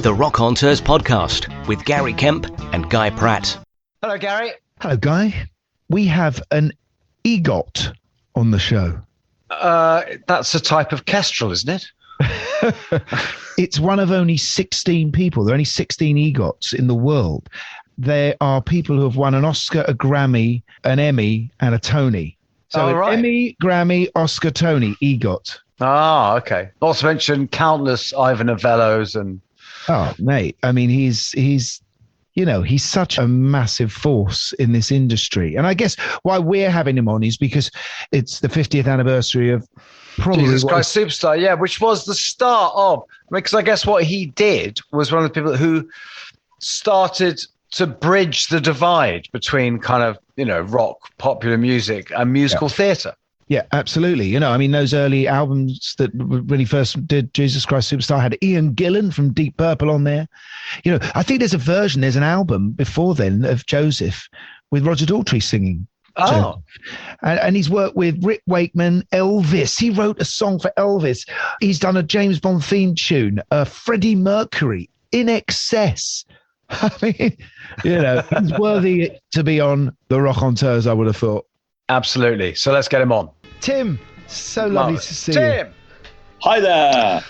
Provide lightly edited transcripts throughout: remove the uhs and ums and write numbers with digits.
The Rockonteurs podcast with Gary Kemp and Guy Pratt. Hello, Gary. Hello, Guy. We have an EGOT on the show. That's a type of kestrel, isn't it? It's one of only 16 people. There are only 16 EGOTs in the world. There are people who have won an Oscar, a Grammy, an Emmy, and a Tony. So right. Emmy, Grammy, Oscar, Tony, EGOT. Ah, okay. Not to mention countless Ivan Novellos and... Oh, mate. I mean, he's such a massive force in this industry. And I guess why we're having him on is because it's the 50th anniversary of probably... Jesus Christ Superstar, yeah, which was the start of... Because I guess what he did was one of the people who started to bridge the divide between kind of, rock, popular music and musical theatre. Yeah, absolutely. Those early albums that when he first did Jesus Christ Superstar had Ian Gillan from Deep Purple on there. I think there's an album before then of Joseph with Roger Daltrey singing. Oh. And he's worked with Rick Wakeman, Elvis. He wrote a song for Elvis. He's done a James Bond theme tune, Freddie Mercury, In Excess. I mean, he's worthy to be on the Rockonteurs, I would have thought. Absolutely. So let's get him on. Tim, so lovely to see you. Tim! Hi there,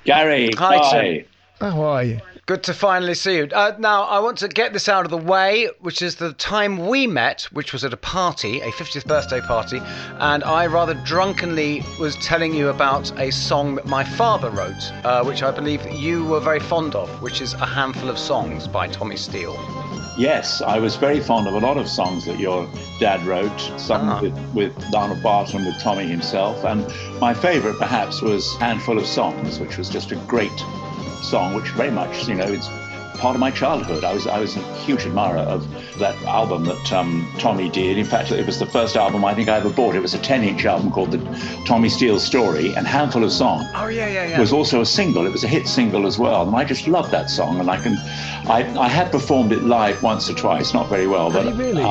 Gary. Hi, Tim. How are you? Good to finally see you. Now, I want to get this out of the way, which is the time we met, which was at a party, a 50th birthday party, and I rather drunkenly was telling you about a song that my father wrote, which I believe you were very fond of, which is A Handful of Songs by Tommy Steele. Yes, I was very fond of a lot of songs that your dad wrote, some with Donald Barton, with Tommy himself, and my favourite perhaps was Handful of Songs, which was just a great song, which very much, it's part of my childhood. I was a huge admirer of that album that Tommy did. In fact, it was the first album I think I ever bought. It was a 10-inch album called the Tommy Steele Story, and Handful of Songs was also a single. It was a hit single as well, and I just loved that song. And I had performed it live once or twice, not very well, but really?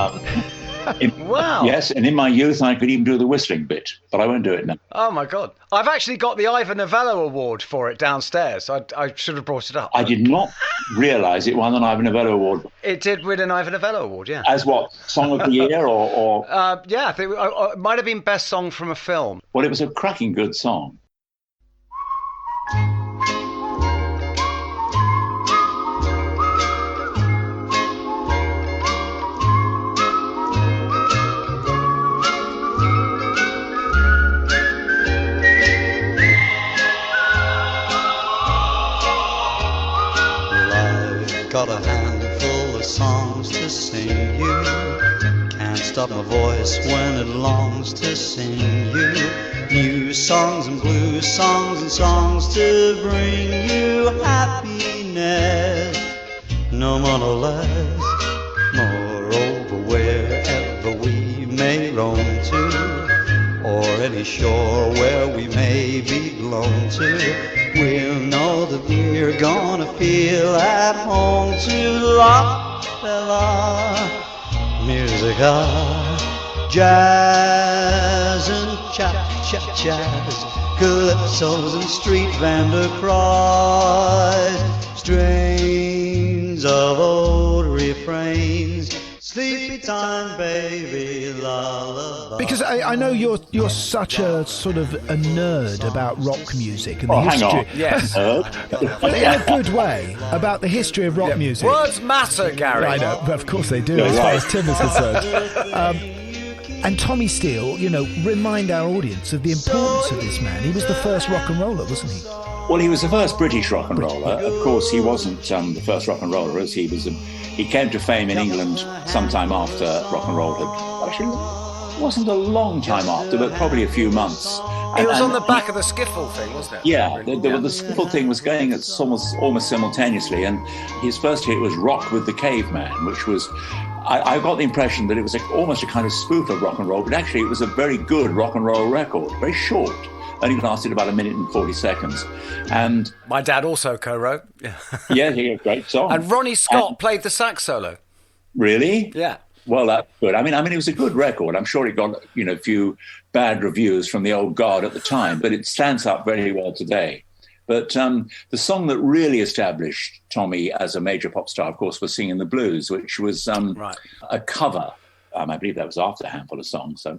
Wow. Yes, and in my youth I could even do the whistling bit, but I won't do it now. Oh my God. I've actually got the Ivan Novello Award for it downstairs. I should have brought it up. I did not realise it won an Ivan Novello Award. It did win an Ivan Novello Award, yeah. As what? Song of the Year or... Yeah, I think it might have been Best Song from a Film. Well, it was a cracking good song. Got a handful of songs to sing you. Can't stop my voice when it longs to sing you. New songs and blues songs and songs to bring you happiness. No more, no less. Moreover, wherever we may roam to, or any shore where we may be blown to, we'll know that we're gonna feel at home to la musica, jazz and jazz, calypsos and street vendor cries, strains of old refrains. Sleepy time, baby, lullaby. Because I know you're such a sort of a nerd about rock music and the hang history. on. Yes. But in a good way, about the history of rock music. Words matter, Gary. I know, but of course they do, as far as Tim is concerned. And Tommy Steele, remind our audience of the importance of this man. He was the first rock and roller, wasn't he? Well, he was the first British rock and roller. Of course, he wasn't the first rock and roller, as he came to fame in England sometime after rock and roll had... Actually, it wasn't a long time after, but probably a few months. It was on the back of the skiffle thing, wasn't it? Yeah, the skiffle thing was going almost simultaneously, and his first hit was Rock with the Caveman, which was... I got the impression that it was almost a kind of spoof of rock and roll, but actually it was a very good rock and roll record, very short. Only lasted about 1 minute and 40 seconds. And my dad also co-wrote. Yeah, he had a great song. And Ronnie Scott played the sax solo. Really? Yeah. Well, that's good. I mean, it was a good record. I'm sure it got, a few bad reviews from the old guard at the time, but it stands up very well today. But the song that really established Tommy as a major pop star, of course, was Singing the Blues, which was a cover. I believe that was after A Handful of Songs. So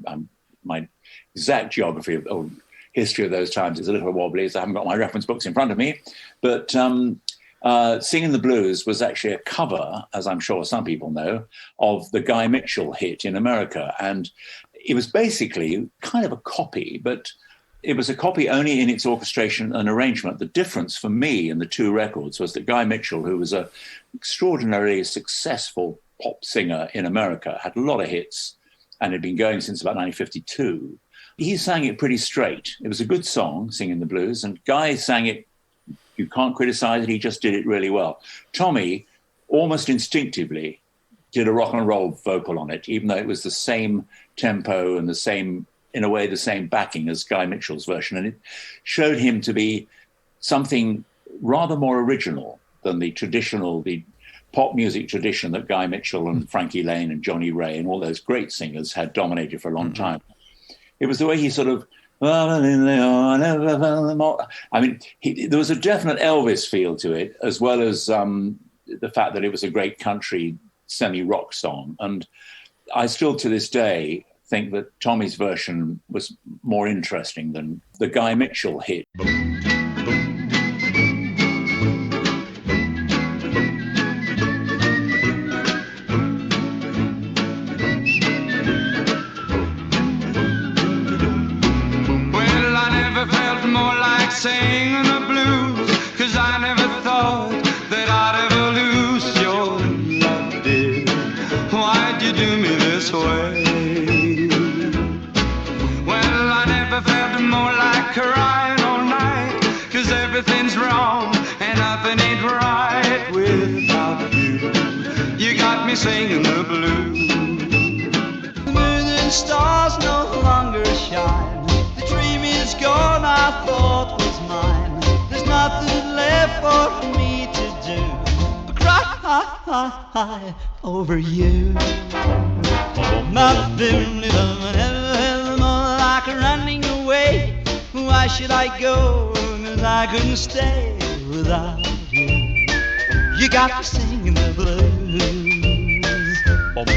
my exact geography or history of those times is a little wobbly, as I haven't got my reference books in front of me. But Singing the Blues was actually a cover, as I'm sure some people know, of the Guy Mitchell hit in America. And it was basically kind of a copy, but it was a copy only in its orchestration and arrangement. The difference for me in the two records was that Guy Mitchell, who was an extraordinarily successful pop singer in America, had a lot of hits and had been going since about 1952. He sang it pretty straight. It was a good song, Singing the Blues, and Guy sang it, you can't criticize it, he just did it really well. Tommy, almost instinctively, did a rock and roll vocal on it, even though it was the same tempo and the same, in a way, the same backing as Guy Mitchell's version. And it showed him to be something rather more original than the traditional, the pop music tradition that Guy Mitchell and Frankie Lane and Johnny Ray and all those great singers had dominated for a long time. It was the way he sort of, I mean, there was a definite Elvis feel to it, as well as the fact that it was a great country semi-rock song. And I still, to this day, think that Tommy's version was more interesting than the Guy Mitchell hit. Singing the blues, 'cause I never thought that I'd ever lose your love, dear. Why'd you do me this way? Well, I never felt more like crying all night, 'cause everything's wrong and nothing ain't right without you. You got me singing the blues. The moon and stars no longer shine. The dream is gone, I thought was mine. There's nothing left for me to do but cry over you. Nothing ever more like running away. Why should I go? 'Cause I couldn't stay without you. You got me singing the blues. Bum, bum.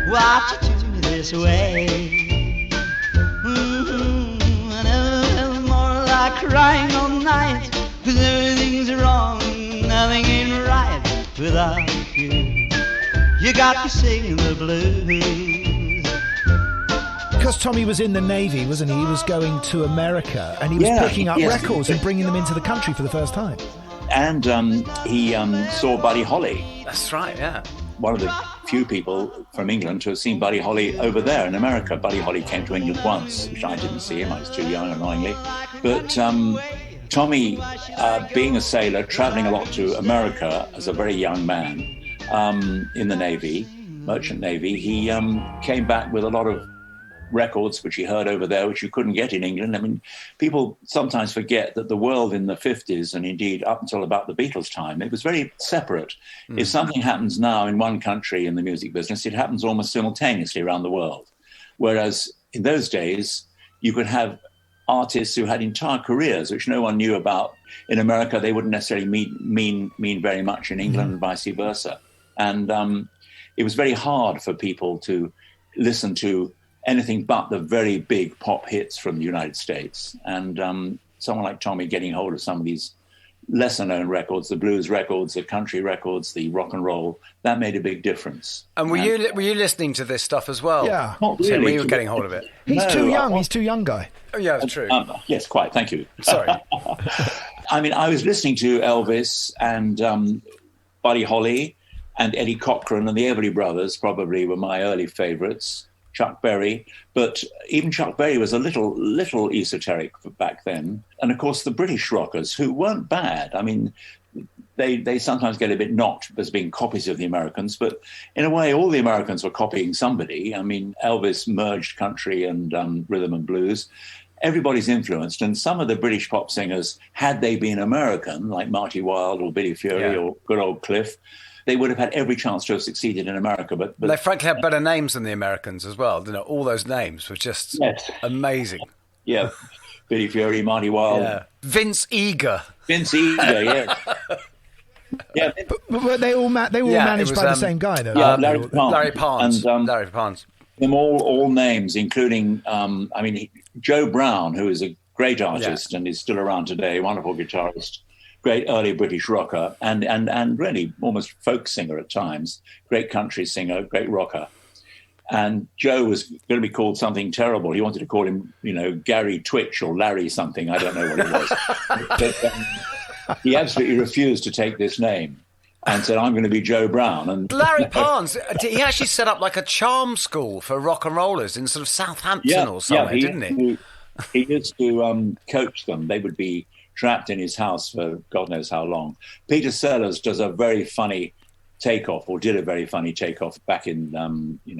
Why'd you do me this way? I never felt more like crying all night, 'cause everything's wrong, nothing ain't right without you. You got me singing the blues. Because Tommy was in the Navy, wasn't he? He was going to America and he was picking up records and bringing them into the country for the first time. And he saw Buddy Holly. That's right, yeah. One of the few people from England to have seen Buddy Holly over there in America. Buddy Holly came to England once, which I didn't see him. I was too young, annoyingly. But Tommy, being a sailor, traveling a lot to America as a very young man in the Navy, Merchant Navy, he came back with a lot of records which he heard over there, which you couldn't get in England. I mean, people sometimes forget that the world in the 50s, and indeed up until about the Beatles' time, it was very separate. If something happens now in one country in the music business, it happens almost simultaneously around the world. Whereas in those days, you could have artists who had entire careers which no one knew about. In America, they wouldn't necessarily mean very much in England and vice versa. And it was very hard for people to listen to anything but the very big pop hits from the United States. And someone like Tommy getting hold of some of these lesser-known records, the blues records, the country records, the rock and roll, that made a big difference. And were you listening to this stuff as well? Yeah. Not really. When you were getting hold of it? He's too young. He's too young, Guy. Oh, yeah, that's true. Yes, quite. Thank you. Sorry. I mean, I was listening to Elvis and Buddy Holly and Eddie Cochran and the Everly Brothers probably were my early favourites. Chuck Berry, but even Chuck Berry was a little esoteric back then. And of course, the British rockers, who weren't bad. I mean, they sometimes get a bit knocked as being copies of the Americans, but in a way, all the Americans were copying somebody. I mean, Elvis merged country and rhythm and blues. Everybody's influenced, and some of the British pop singers, had they been American, like Marty Wilde or Billy Fury or good old Cliff, they would have had every chance to have succeeded in America. But they frankly had better names than the Americans as well. You know, all those names were just amazing. Yeah, Billy Fury, Marty Wilde, Vince Eager, yes. Yeah, but they all managed by the same guy, though. Larry Parnes. Larry Parnes. Them all names, including Joe Brown, who is a great artist and is still around today, wonderful guitarist, great early British rocker, and really almost folk singer at times, great country singer, great rocker. And Joe was going to be called something terrible. He wanted to call him, Gary Twitch or Larry something. I don't know what it was. But, he absolutely refused to take this name and said, I'm going to be Joe Brown. And Larry Parnes, he actually set up like a charm school for rock and rollers in sort of Southampton or somewhere, didn't he? He used to coach them. They would be trapped in his house for God knows how long. Peter Sellers does a very funny takeoff, or did a very funny takeoff back in,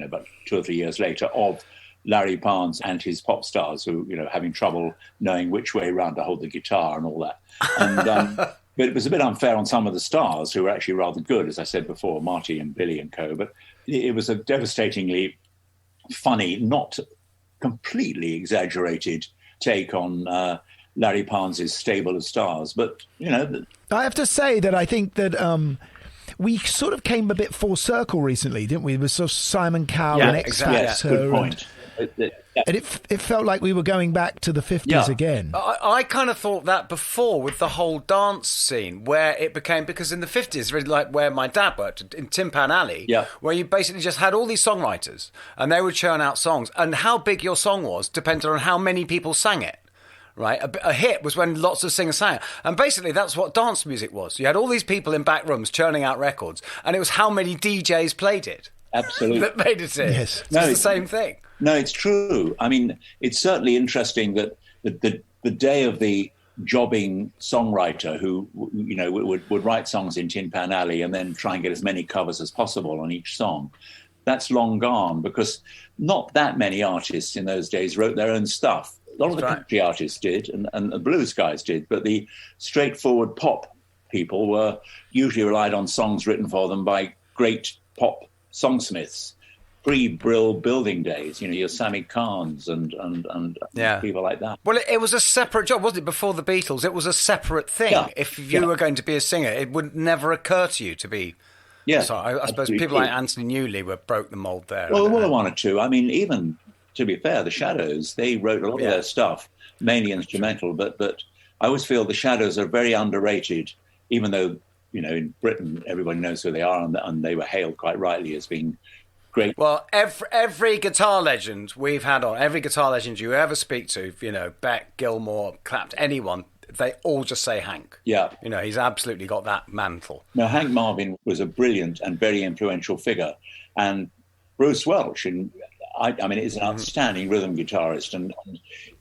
about 2 or 3 years later, of Larry Parnes and his pop stars who, having trouble knowing which way round to hold the guitar and all that. And but it was a bit unfair on some of the stars who were actually rather good, as I said before, Marty and Billy and co. But it was a devastatingly funny, not completely exaggerated take on Larry Parnes' stable of stars. But, I have to say that I think that we sort of came a bit full circle recently, didn't we? With sort of Simon Cowell and X Factor. Exactly. Good point. And it felt like we were going back to the 50s again. I kind of thought that before with the whole dance scene, where it became, because in the 50s, really like where my dad worked, in Tin Pan Alley, where you basically just had all these songwriters and they would churn out songs. And how big your song was depended on how many people sang it. Right, a hit was when lots of singers sang it. And basically that's what dance music was. You had all these people in back rooms churning out records, and it was how many DJs played it. Absolutely. That made it in. Yes. It's the same thing. No, it's true. I mean, it's certainly interesting that the day of the jobbing songwriter who, would write songs in Tin Pan Alley and then try and get as many covers as possible on each song, that's long gone, because not that many artists in those days wrote their own stuff. A lot of the country artists did, and the blues guys did, but the straightforward pop people were usually relied on songs written for them by great pop songsmiths, pre-Brill building days. Your Sammy Kahns and people like that. Well, it was a separate job, wasn't it? Before the Beatles, it was a separate thing. Yeah. If you were going to be a singer, it would never occur to you to be. Yeah, so I suppose people like Anthony Newley broke the mould there. Well, there were one or two. I mean, even. To be fair, the Shadows, they wrote a lot of their stuff, mainly instrumental, but I always feel the Shadows are very underrated, even though, in Britain, everybody knows who they are, and they were hailed quite rightly as being great. Well, every guitar legend we've had on, every guitar legend you ever speak to, Beck, Gilmour, Clapton, anyone, they all just say Hank. Yeah. He's absolutely got that mantle. Now, Hank Marvin was a brilliant and very influential figure, and Bruce Welch, I mean, he's an outstanding rhythm guitarist, and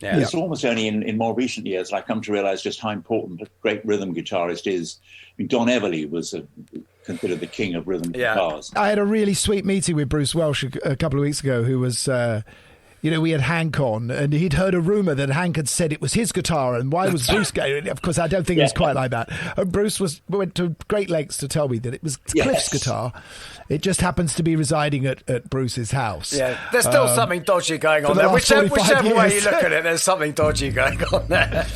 it's almost only in more recent years I've come to realise just how important a great rhythm guitarist is. I mean, Don Everly was considered the king of rhythm guitars. I had a really sweet meeting with Bruce Welch a couple of weeks ago, who was... we had Hank on, and he'd heard a rumour that Hank had said it was his guitar, and why was Bruce going? Of course, I don't think it was quite like that. And Bruce went to great lengths to tell me that it was Cliff's guitar. It just happens to be residing at Bruce's house. Yeah, there's still something dodgy going on there. Whichever way you look at it, there's something dodgy going on there.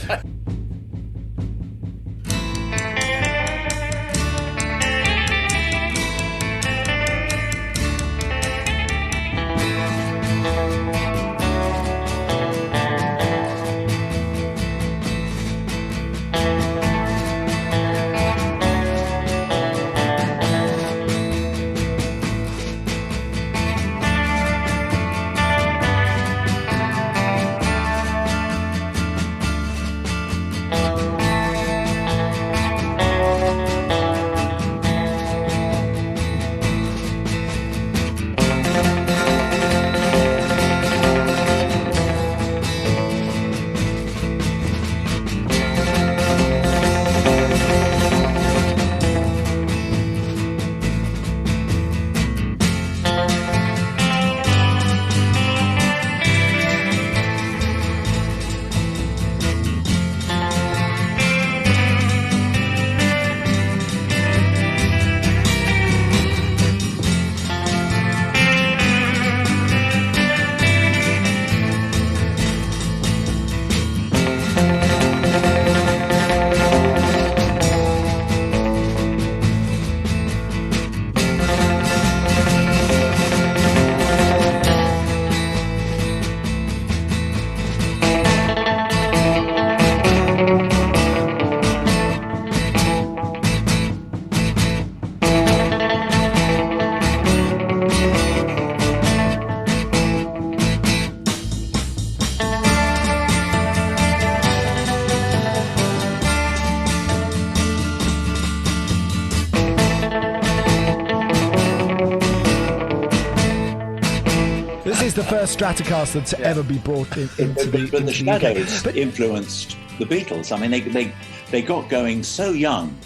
first Stratocaster to ever be brought into the Shadows UK. influenced the Beatles. I mean, they got going so young.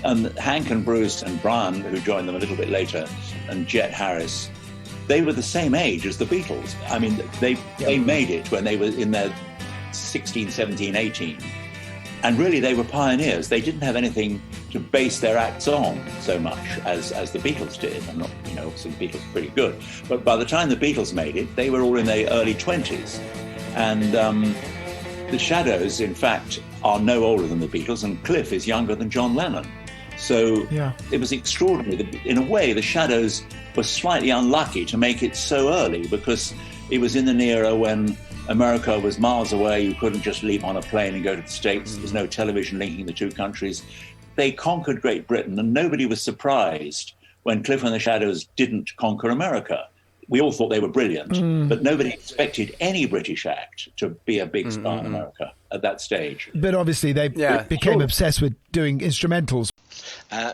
And Hank and Bruce and Brian, who joined them a little bit later, and Jet Harris, they were the same age as the Beatles. I mean, they made it when they were in their 16, 17, 18. And really, they were pioneers. They didn't have anything to base their acts on so much as the Beatles did. I'm not, obviously the Beatles were pretty good. But by the time the Beatles made it, they were all in their early 20s. And the Shadows, in fact, are no older than the Beatles, and Cliff is younger than John Lennon. So it was extraordinary. In a way, the Shadows were slightly unlucky to make it so early, because it was in an era when America was miles away. You couldn't just leap on a plane and go to the States. There was no television linking the two countries. They conquered Great Britain, and nobody was surprised when Cliff and the Shadows didn't conquer America. We all thought they were brilliant, but nobody expected any British act to be a big star in America at that stage. But obviously they became obsessed with doing instrumentals.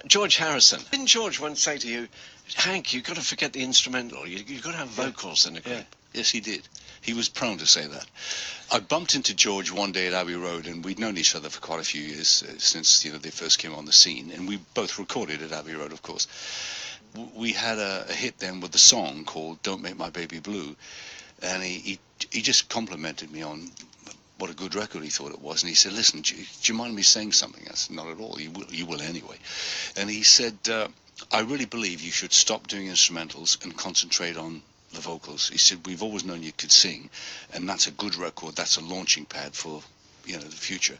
George Harrison. Didn't George once say to you, Hank, you've got to forget the instrumental. You've got to have vocals in the group. Yes, he did. He was prone to say that. I bumped into George one day at Abbey Road, and we'd known each other for quite a few years since they first came on the scene, and we both recorded at Abbey Road, of course. We had a hit then with the song called Don't Make My Baby Blue, and he just complimented me on what a good record he thought it was, and he said, listen, do you mind me saying something? I said, not at all, you will anyway. And he said, I really believe you should stop doing instrumentals and concentrate on the vocals. He said, we've always known you could sing, and that's a good record, that's a launching pad for the future.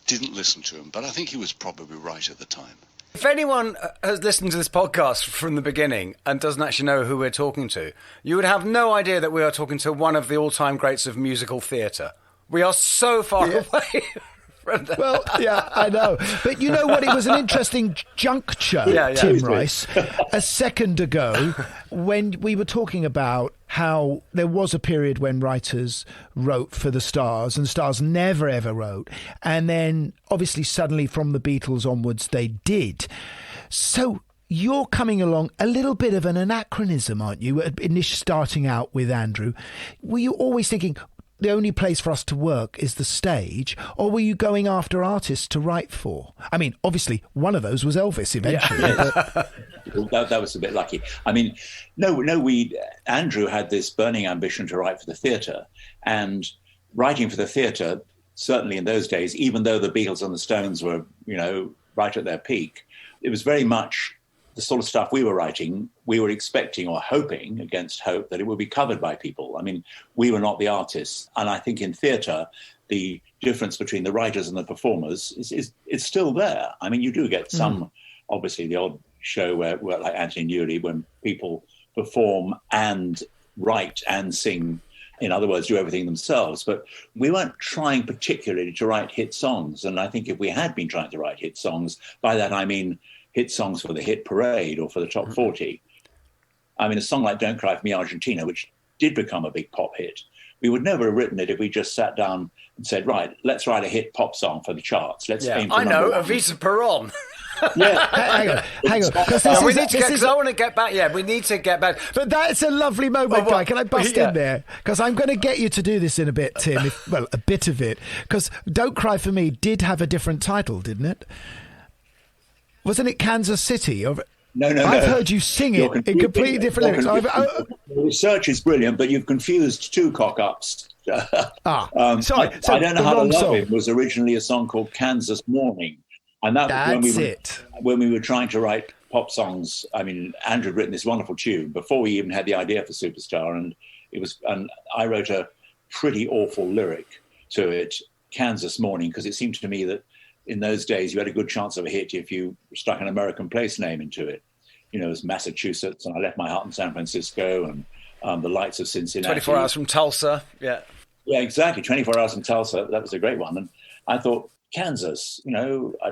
Didn't listen to him, but I think he was probably right at the time. If anyone has listened to this podcast from the beginning and doesn't actually know who we're talking to, you would have no idea that we are talking to one of the all-time greats of musical theatre. We are so far away from that. Well, I know. But you know what? It was an interesting juncture, Tim Rice, a second ago, when we were talking about how there was a period when writers wrote for the Stars, and Stars never, ever wrote. And then, obviously, suddenly from the Beatles onwards, they did. So you're coming along a little bit of an anachronism, aren't you? Initially starting out with Andrew. Were you always thinking, the only place for us to work is the stage, or were you going after artists to write for? I mean, obviously, one of those was Elvis eventually. That was a bit lucky. I mean, Andrew had this burning ambition to write for the theatre, and writing for the theatre, certainly in those days, even though the Beatles and the Stones were, right at their peak, it was very much the sort of stuff we were writing. We were expecting or hoping against hope that it would be covered by people. I mean, we were not the artists. And I think in theatre, the difference between the writers and the performers is still there. I mean, you do get some, obviously, the odd show where like Anthony Newley, when people perform and write and sing, in other words, do everything themselves. But we weren't trying particularly to write hit songs. And I think if we had been trying to write hit songs, by that I mean hit songs for the hit parade or for the top 40. I mean, a song like Don't Cry For Me, Argentina, which did become a big pop hit, we would never have written it if we just sat down and said, right, let's write a hit pop song for the charts. Let's aim for number one. Evita Peron. Hang on. I want to get back. Yeah, we need to get back. But that's a lovely moment, Guy. Can I bust in there? Because I'm going to get you to do this in a bit, Tim. A bit of it. Because Don't Cry For Me did have a different title, didn't it? Wasn't it Kansas City? No. I've heard you sing it in completely different lyrics. The research is brilliant, but you've confused two cock-ups. Sorry. I Don't Know How to Love Him was originally a song called Kansas Morning. And that was when we were trying to write pop songs. I mean, Andrew had written this wonderful tune before we even had the idea for Superstar. And I wrote a pretty awful lyric to it, Kansas Morning, because it seemed to me that in those days, you had a good chance of a hit if you stuck an American place name into it. It was Massachusetts, and I Left My Heart in San Francisco, and The Lights of Cincinnati. 24 Hours from Tulsa, Yeah, exactly. 24 Hours from Tulsa. That was a great one. And I thought, Kansas,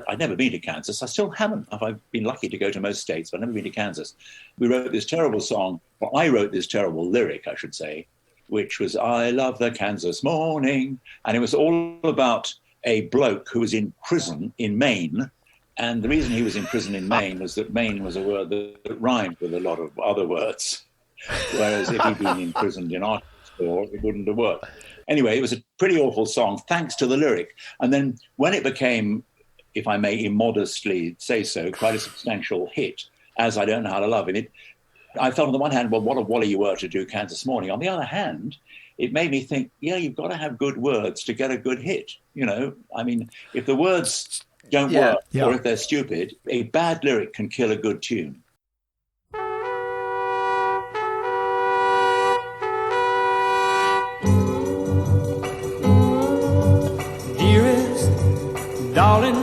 I'd never been to Kansas. I still haven't. I've been lucky to go to most states, but I've never been to Kansas. We wrote this terrible song, or I wrote this terrible lyric, I should say, which was, I love the Kansas morning. And it was all about a bloke who was in prison in Maine. And the reason he was in prison in Maine was that Maine was a word that rhymed with a lot of other words. Whereas if he'd been imprisoned in Arkansas, or it wouldn't have worked. Anyway, it was a pretty awful song, thanks to the lyric. And then when it became, if I may immodestly say so, quite a substantial hit, as I Don't Know How to Love It, I felt on the one hand, well, what a wally you were to do Kansas Morning. On the other hand, it made me think, yeah, you've got to have good words to get a good hit. You know, I mean, if the words don't work or if they're stupid, a bad lyric can kill a good tune. Dearest, darling,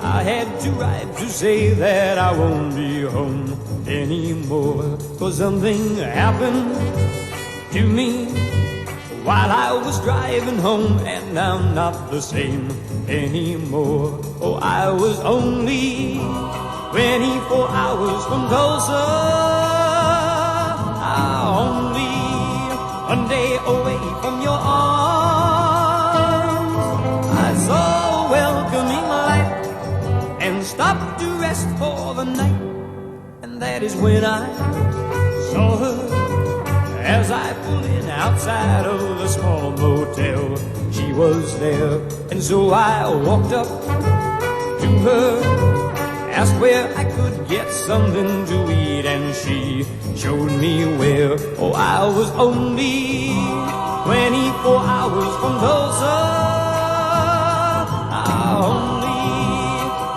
I had to write to say that I won't be home anymore. 'Cause something happened to me while I was driving home, and I'm not the same anymore. Oh, I was only 24 hours from Tulsa, only one day away from your arms. I saw a welcoming light and stopped to rest for the night, and that is when I saw her. As I pulled in outside of the small motel, she was there, and so I walked up to her, asked where I could get something to eat, and she showed me where. Oh, I was only 24 hours from Tulsa, only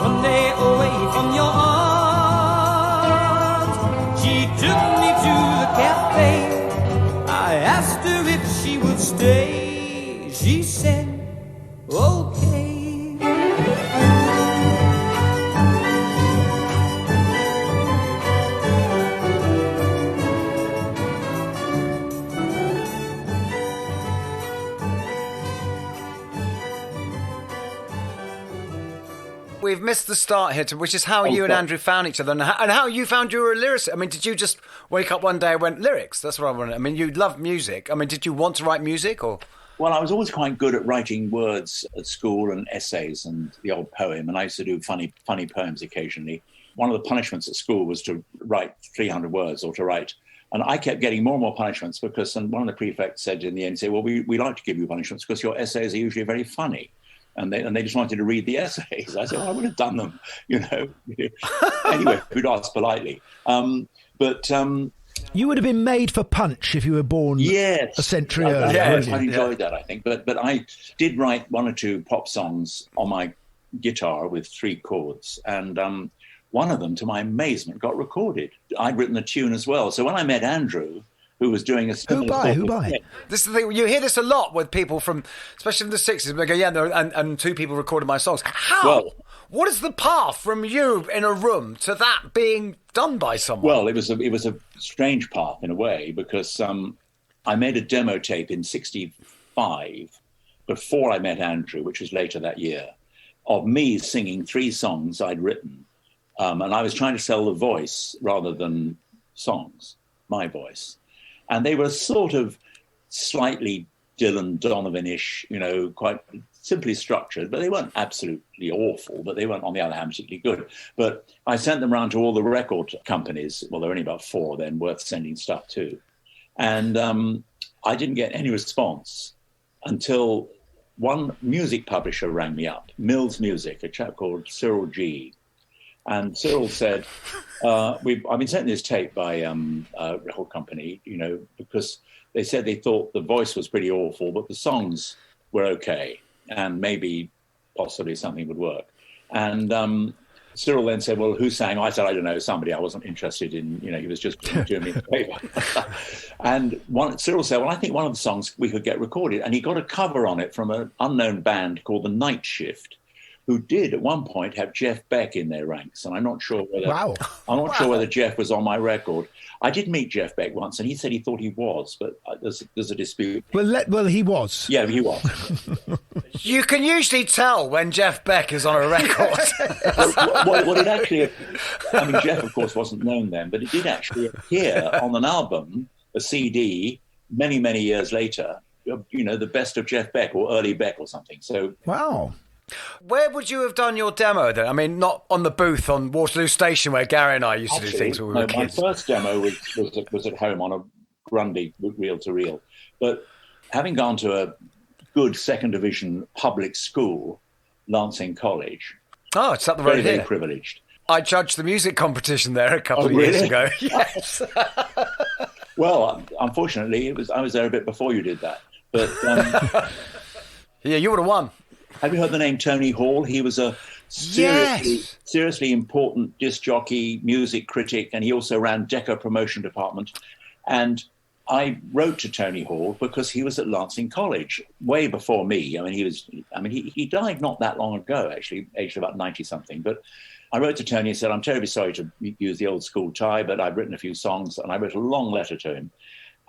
one day away from your arms. She took me to the cafe. I asked her if she would stay. She said, okay. We've missed the start here, which is how you and Andrew found each other, and how you found you were a lyricist. I mean, did you just wake up one day and went, lyrics? That's what I wanted. I mean, you love music. I mean, did you want to write music, or...? Well, I was always quite good at writing words at school and essays and the odd poem, and I used to do funny poems occasionally. One of the punishments at school was to write 300 words or to write... And I kept getting more and more punishments because one of the prefects said in the end, well, we like to give you punishments because your essays are usually very funny. And they just wanted to read the essays. I said, well, I would have done them, you know. Anyway, we'd ask politely. You would have been made for Punch if you were born a century earlier. I enjoyed that, I think. But I did write one or two pop songs on my guitar with 3 chords. And one of them, to my amazement, got recorded. I'd written the tune as well. So when I met Andrew, who was doing a similar... Who by? This is the thing. You hear this a lot with people from, especially from the 60s. They go, and 2 people recorded my songs. How? Well, what is the path from you in a room to that being done by someone? Well, it was a strange path in a way because I made a demo tape in 65 before I met Andrew, which was later that year, of me singing 3 songs I'd written. And I was trying to sell the voice rather than songs, my voice. And they were sort of slightly Dylan Donovan-ish, you know, quite simply structured, but they weren't absolutely awful, but they weren't, on the other hand, particularly good. But I sent them around to all the record companies. Well, there were only about 4 then worth sending stuff to. And I didn't get any response until one music publisher rang me up, Mills Music, a chap called Cyril G. And Cyril said, I've been sent this tape by a record company, you know, because they said they thought the voice was pretty awful, but the songs were okay, and maybe possibly something would work. And Cyril then said, well, who sang? I said, I don't know, somebody. I wasn't interested in, you know, he was just doing me a favor. And Cyril said, well, I think one of the songs we could get recorded. And he got a cover on it from an unknown band called The Night Shift, who did at one point have Jeff Beck in their ranks. And I'm not sure whether sure whether Jeff was on my record. I did meet Jeff Beck once, and he said he thought he was, but there's a dispute. Well, he was. Yeah, he was. You can usually tell when Jeff Beck is on a record. Well, it actually, I mean, Jeff, of course, wasn't known then, but it did actually appear on an album, a CD, many, many years later, you know, the best of Jeff Beck or early Beck or something. So, wow. Where would you have done your demo then? I mean, not on the booth on Waterloo Station where Gary and I used to do things when we were kids. My first demo was at home on a Grundy reel-to-reel. But having gone to a good second division public school, Lancing College. Oh, it's up the road very, here. Very privileged. I judged the music competition there a couple of years ago. Yes. Well, unfortunately, I was there a bit before you did that. But yeah, you would have won. Have you heard the name Tony Hall? He was a seriously important disc jockey, music critic, and he also ran Decca promotion department. And I wrote to Tony Hall because he was at Lancing College way before me. He died not that long ago, actually, aged about 90 something. But I wrote to Tony and said, I'm terribly sorry to use the old school tie, but I've written a few songs, and I wrote a long letter to him.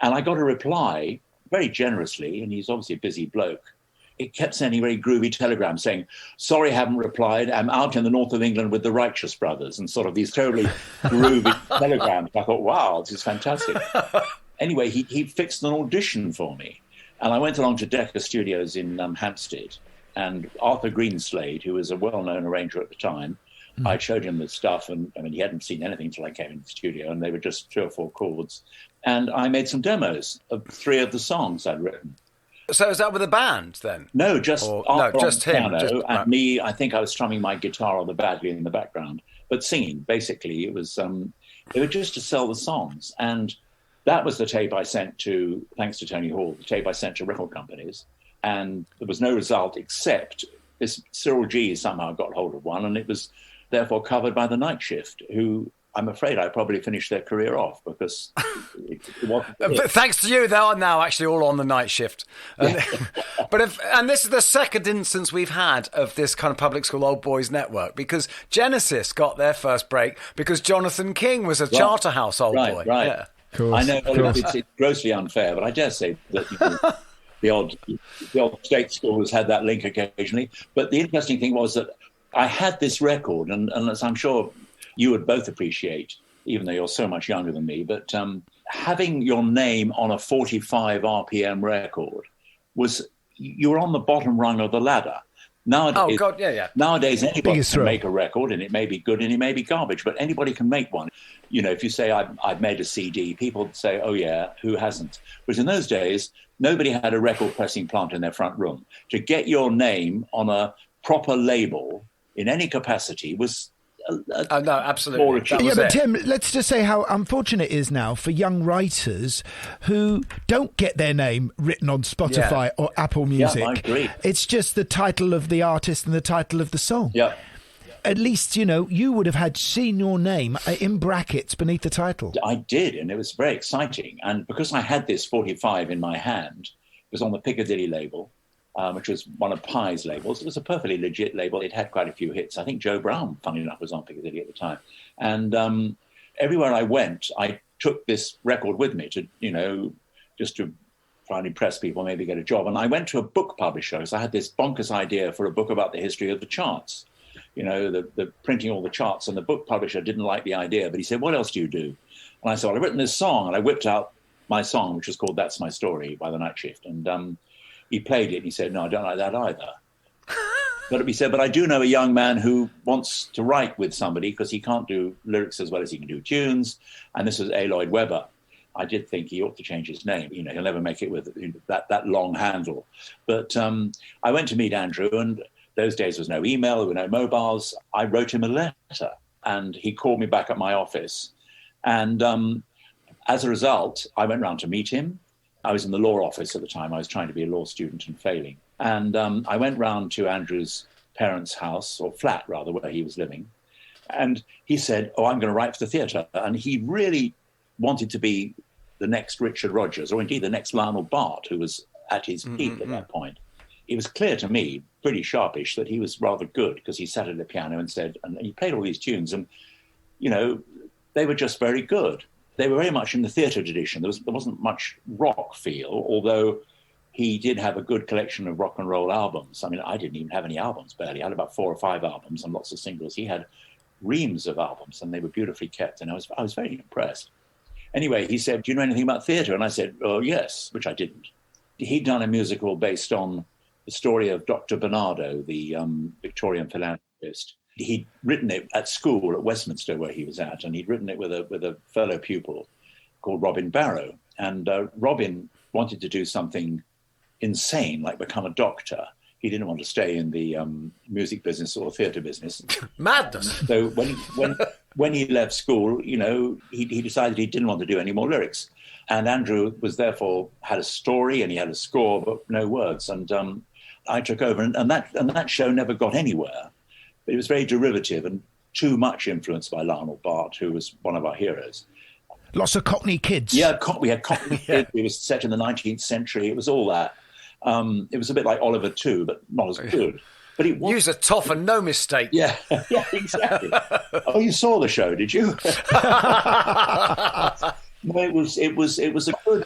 And I got a reply very generously, and he's obviously a busy bloke. It kept sending very groovy telegrams saying, sorry, I haven't replied. I'm out in the north of England with the Righteous Brothers, and sort of these totally groovy telegrams. I thought, wow, this is fantastic. Anyway, he fixed an audition for me. And I went along to Decca Studios in Hampstead. And Arthur Greenslade, who was a well-known arranger at the time, I showed him the stuff. And he hadn't seen anything until I came in the studio. And they were just 3 or 4 chords. And I made some demos of 3 of the songs I'd written. So is that with a band then? No, just him. Piano, and me. I think I was strumming my guitar rather badly in the background, but singing. Basically, it was they were just to sell the songs, and that was the tape I sent to. Thanks to Tony Hall, the tape I sent to record companies, and there was no result except this Cyril G somehow got hold of one, and it was therefore covered by the Night Shift, who I'm afraid I probably finished their career off because it wasn't. But thanks to you, they are now actually all on the Night Shift. And this is the second instance we've had of this kind of public school old boys network, because Genesis got their first break because Jonathan King was a Charterhouse old boy. Right. Yeah. Course, I know it's grossly unfair, but I dare say that the odd state school has had that link occasionally. But the interesting thing was that I had this record, and as I'm sure you would both appreciate, even though you're so much younger than me, but having your name on a 45 RPM record you were on the bottom rung of the ladder. Nowadays, Nowadays, anybody can make a record, and it may be good and it may be garbage, but anybody can make one. You know, if you say, I've made a CD, people say, oh yeah, who hasn't? But in those days, nobody had a record pressing plant in their front room. To get your name on a proper label in any capacity was no, absolutely. But Tim, let's just say how unfortunate it is now for young writers who don't get their name written on Spotify or Apple Music. Yeah, I agree. It's just the title of the artist and the title of the song. Yeah. At least, you would have seen your name in brackets beneath the title. I did, and it was very exciting. And because I had this 45 in my hand, it was on the Piccadilly label, which was one of Pye's labels. It was a perfectly legit label. It had quite a few hits. I think Joe Brown, funny enough, was on Piccadilly at the time. And everywhere I went, I took this record with me to, just to try and impress people, maybe get a job. And I went to a book publisher because I had this bonkers idea for a book about the history of the charts. The printing all the charts, and the book publisher didn't like the idea, but he said, what else do you do? And I said, well, I've written this song, and I whipped out my song, which was called That's My Story by the Night Shift. And he played it, and he said, no, I don't like that either. But he said, but I do know a young man who wants to write with somebody because he can't do lyrics as well as he can do tunes. And this was A. Lloyd Webber. I did think he ought to change his name. He'll never make it with that long handle. But I went to meet Andrew, and those days there was no email, there were no mobiles. I wrote him a letter, and he called me back at my office. And as a result, I went round to meet him. I was in the law office at the time. I was trying to be a law student and failing. And I went round to Andrew's parents' house, or flat rather, where he was living. And he said, oh, I'm going to write for the theatre. And he really wanted to be the next Richard Rodgers, or indeed the next Lionel Bart, who was at his peak at that point. It was clear to me, pretty sharpish, that he was rather good, because he sat at the piano and he played all these tunes, and, they were just very good. They were very much in the theatre tradition. There wasn't much rock feel, although he did have a good collection of rock and roll albums. I mean, I didn't even have any albums, barely. I had about 4 or 5 albums and lots of singles. He had reams of albums, and they were beautifully kept, and I was very impressed. Anyway, he said, do you know anything about theatre? And I said, oh, yes, which I didn't. He'd done a musical based on the story of Dr. Bernardo, the Victorian philanthropist. He'd written it at school at Westminster, where he was at, and he'd written it with a fellow pupil called Robin Barrow. And Robin wanted to do something insane, like become a doctor. He didn't want to stay in the music business or theatre business. Madness. So when he left school, he decided he didn't want to do any more lyrics. And Andrew was therefore had a story and he had a score, but no words. And I took over, and that show never got anywhere. But it was very derivative and too much influenced by Lionel Bart, who was one of our heroes. Lots of Cockney kids. Yeah, we had Cockney kids. It was set in the 19th century. It was all that. It was a bit like Oliver too, but not as good. But it was. Use a toff and no mistake. Yeah, exactly. Oh, you saw the show, did you? No, it was a good.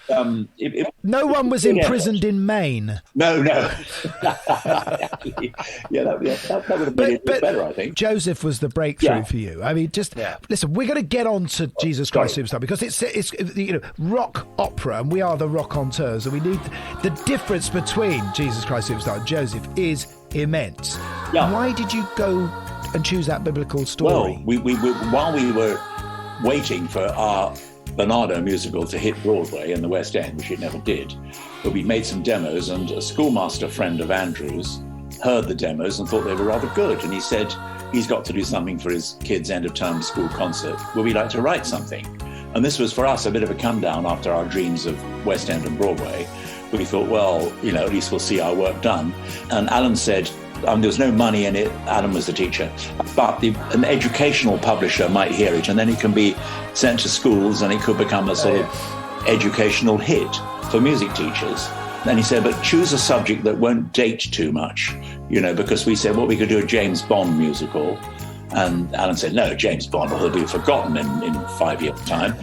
No one was imprisoned in Maine. No. Yeah, that would have made it better, I think. Joseph was the breakthrough for you. I mean, listen. We're going to get on to Jesus Christ Superstar because it's rock opera, and we are the Rockonteurs, and we need the difference between Jesus Christ Superstar and Joseph is immense. Yeah. Why did you go and choose that biblical story? Well, we while we were waiting for our Bernardo musical to hit Broadway and the West End, which it never did, but we made some demos, and a schoolmaster friend of Andrew's heard the demos and thought they were rather good, and he said he's got to do something for his kids' end-of-term school concert. Would we like to write something? And this was for us a bit of a come down after our dreams of West End and Broadway. We thought, well, at least we'll see our work done. And Alan said, there was no money in it. Alan was the teacher. But an educational publisher might hear it, and then it can be sent to schools, and it could become a sort of educational hit for music teachers. And he said, but choose a subject that won't date too much, because we said, well, we could do a James Bond musical. And Alan said, no, James Bond will be forgotten in 5 years' time.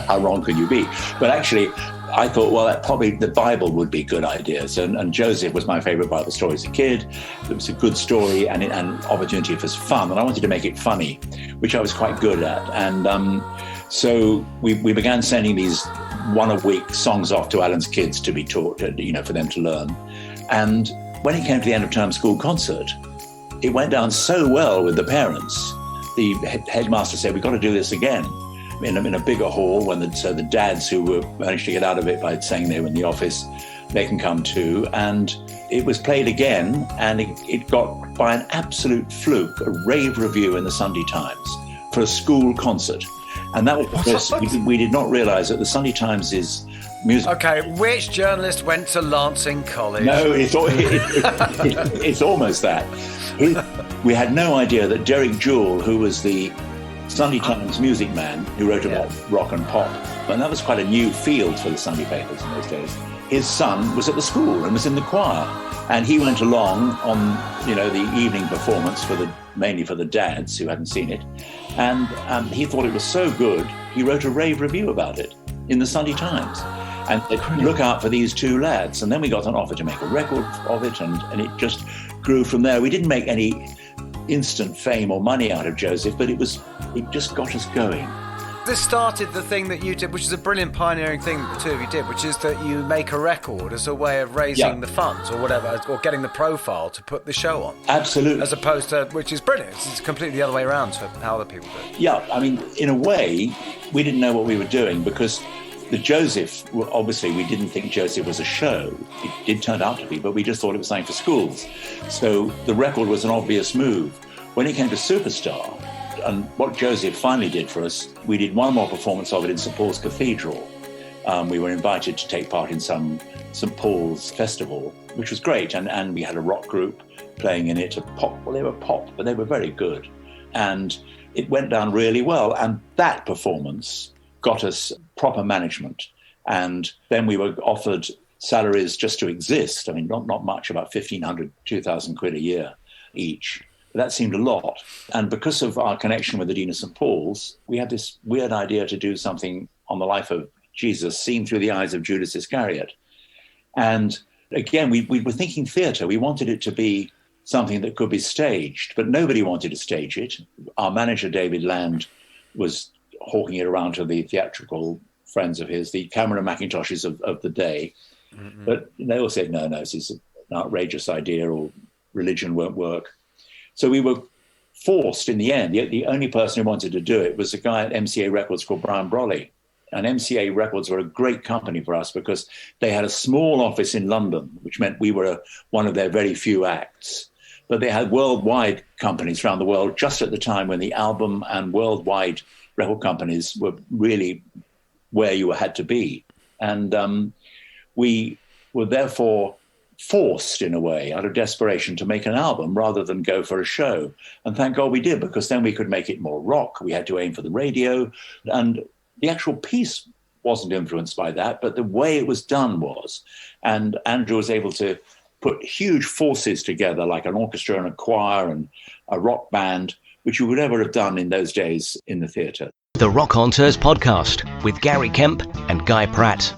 How wrong can you be? But actually, I thought, well, that probably the Bible would be good ideas. And Joseph was my favourite Bible story as a kid. It was a good story and an opportunity for fun. And I wanted to make it funny, which I was quite good at. And so we began sending these one-a-week songs off to Alan's kids to be taught, for them to learn. And when it came to the end-of-term school concert, it went down so well with the parents. The headmaster said, we've got to do this again in a bigger hall, so the dads who were managed to get out of it by saying they were in the office, they can come too. And it was played again, and it got, by an absolute fluke, a rave review in the Sunday Times for a school concert. And that was because we did not realise that the Sunday Times is music. Okay, which journalist went to Lancing College? No, it's almost that. We had no idea that Derek Jewell, who was the Sunday Times music man who wrote about rock and pop, and that was quite a new field for the Sunday papers in those days. His son was at the school and was in the choir, and he went along on the evening performance mainly for the dads who hadn't seen it, and he thought it was so good he wrote a rave review about it in the Sunday Times. And look out for these two lads. And then we got an offer to make a record of it, and it just grew from there. We didn't make any instant fame or money out of Joseph, but it just got us going. This started the thing that you did, which is a brilliant pioneering thing that the two of you did, which is that you make a record as a way of raising the funds or whatever, or getting the profile to put the show on. Absolutely. As opposed to, which is brilliant. It's completely the other way around to how other people do it. Yeah, I mean, in a way, we didn't know what we were doing because the Joseph, obviously we didn't think Joseph was a show. It did turn out to be, but we just thought it was something for schools. So the record was an obvious move. When it came to Superstar, and what Joseph finally did for us, we did one more performance of it in St. Paul's Cathedral. We were invited to take part in some St. Paul's festival, which was great. And we had a rock group playing in it, they were pop, but they were very good. And it went down really well. And that performance got us proper management. And then we were offered salaries just to exist. I mean, not much, about 1,500, 2,000 quid a year each. That seemed a lot. And because of our connection with the Dean of St. Paul's, we had this weird idea to do something on the life of Jesus seen through the eyes of Judas Iscariot. And again, we were thinking theatre. We wanted it to be something that could be staged, but nobody wanted to stage it. Our manager, David Land, was hawking it around to the theatrical friends of his, the Cameron Mackintoshes of the day. Mm-hmm. But they all said, no, this is an outrageous idea, or religion won't work. So we were forced in the end. The only person who wanted to do it was a guy at MCA Records called Brian Brolly. And MCA Records were a great company for us because they had a small office in London, which meant we were one of their very few acts. But they had worldwide companies around the world just at the time when the album and worldwide record companies were really where you had to be. And we were therefore forced, in a way, out of desperation to make an album rather than go for a show. And thank God we did, because then we could make it more rock. We had to aim for the radio. And the actual piece wasn't influenced by that, but the way it was done was. And Andrew was able to put huge forces together, like an orchestra and a choir and a rock band, which you would never have done in those days in the theatre. The Rockonteurs podcast with Gary Kemp and Guy Pratt.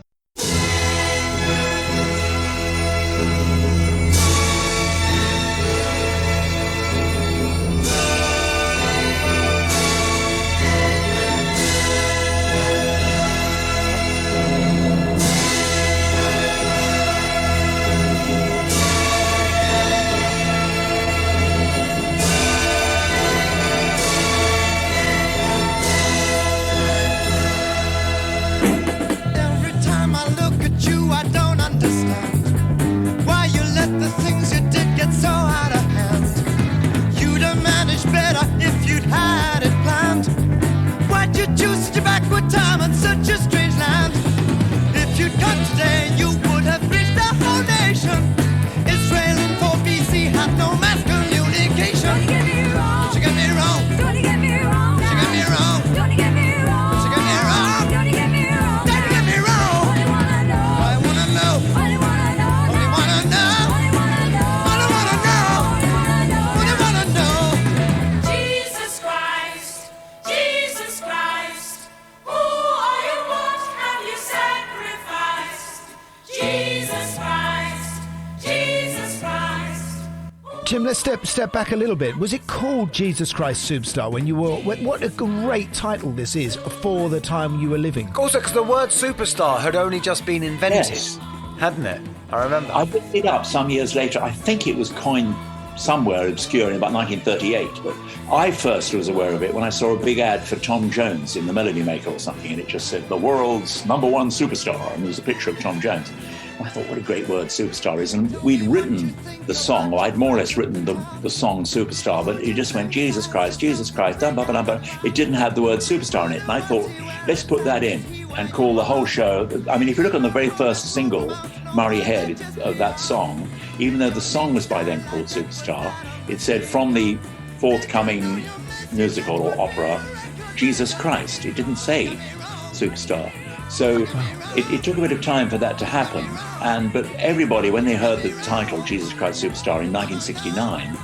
Tim, let's step back a little bit. Was it called Jesus Christ Superstar when you were... What a great title this is for the time you were living. Also, because the word superstar had only just been invented, yes, hadn't it? I remember. I looked it up some years later. I think it was coined somewhere obscure in about 1938, but I first was aware of it when I saw a big ad for Tom Jones in the Melody Maker or something, and it just said, the world's #1 superstar, and there was a picture of Tom Jones. I thought, what a great word superstar is. And we'd written the song, or I'd more or less written the song Superstar, but it just went, Jesus Christ, dum, ba, ba, ba. It didn't have the word superstar in it. And I thought, let's put that in and call the whole show. I mean, if you look on the very first single, Murray Head, of that song, even though the song was by then called Superstar, it said from the forthcoming musical or opera, Jesus Christ. It didn't say Superstar. So it took a bit of time for that to happen. But everybody, when they heard the title, Jesus Christ Superstar, in 1969,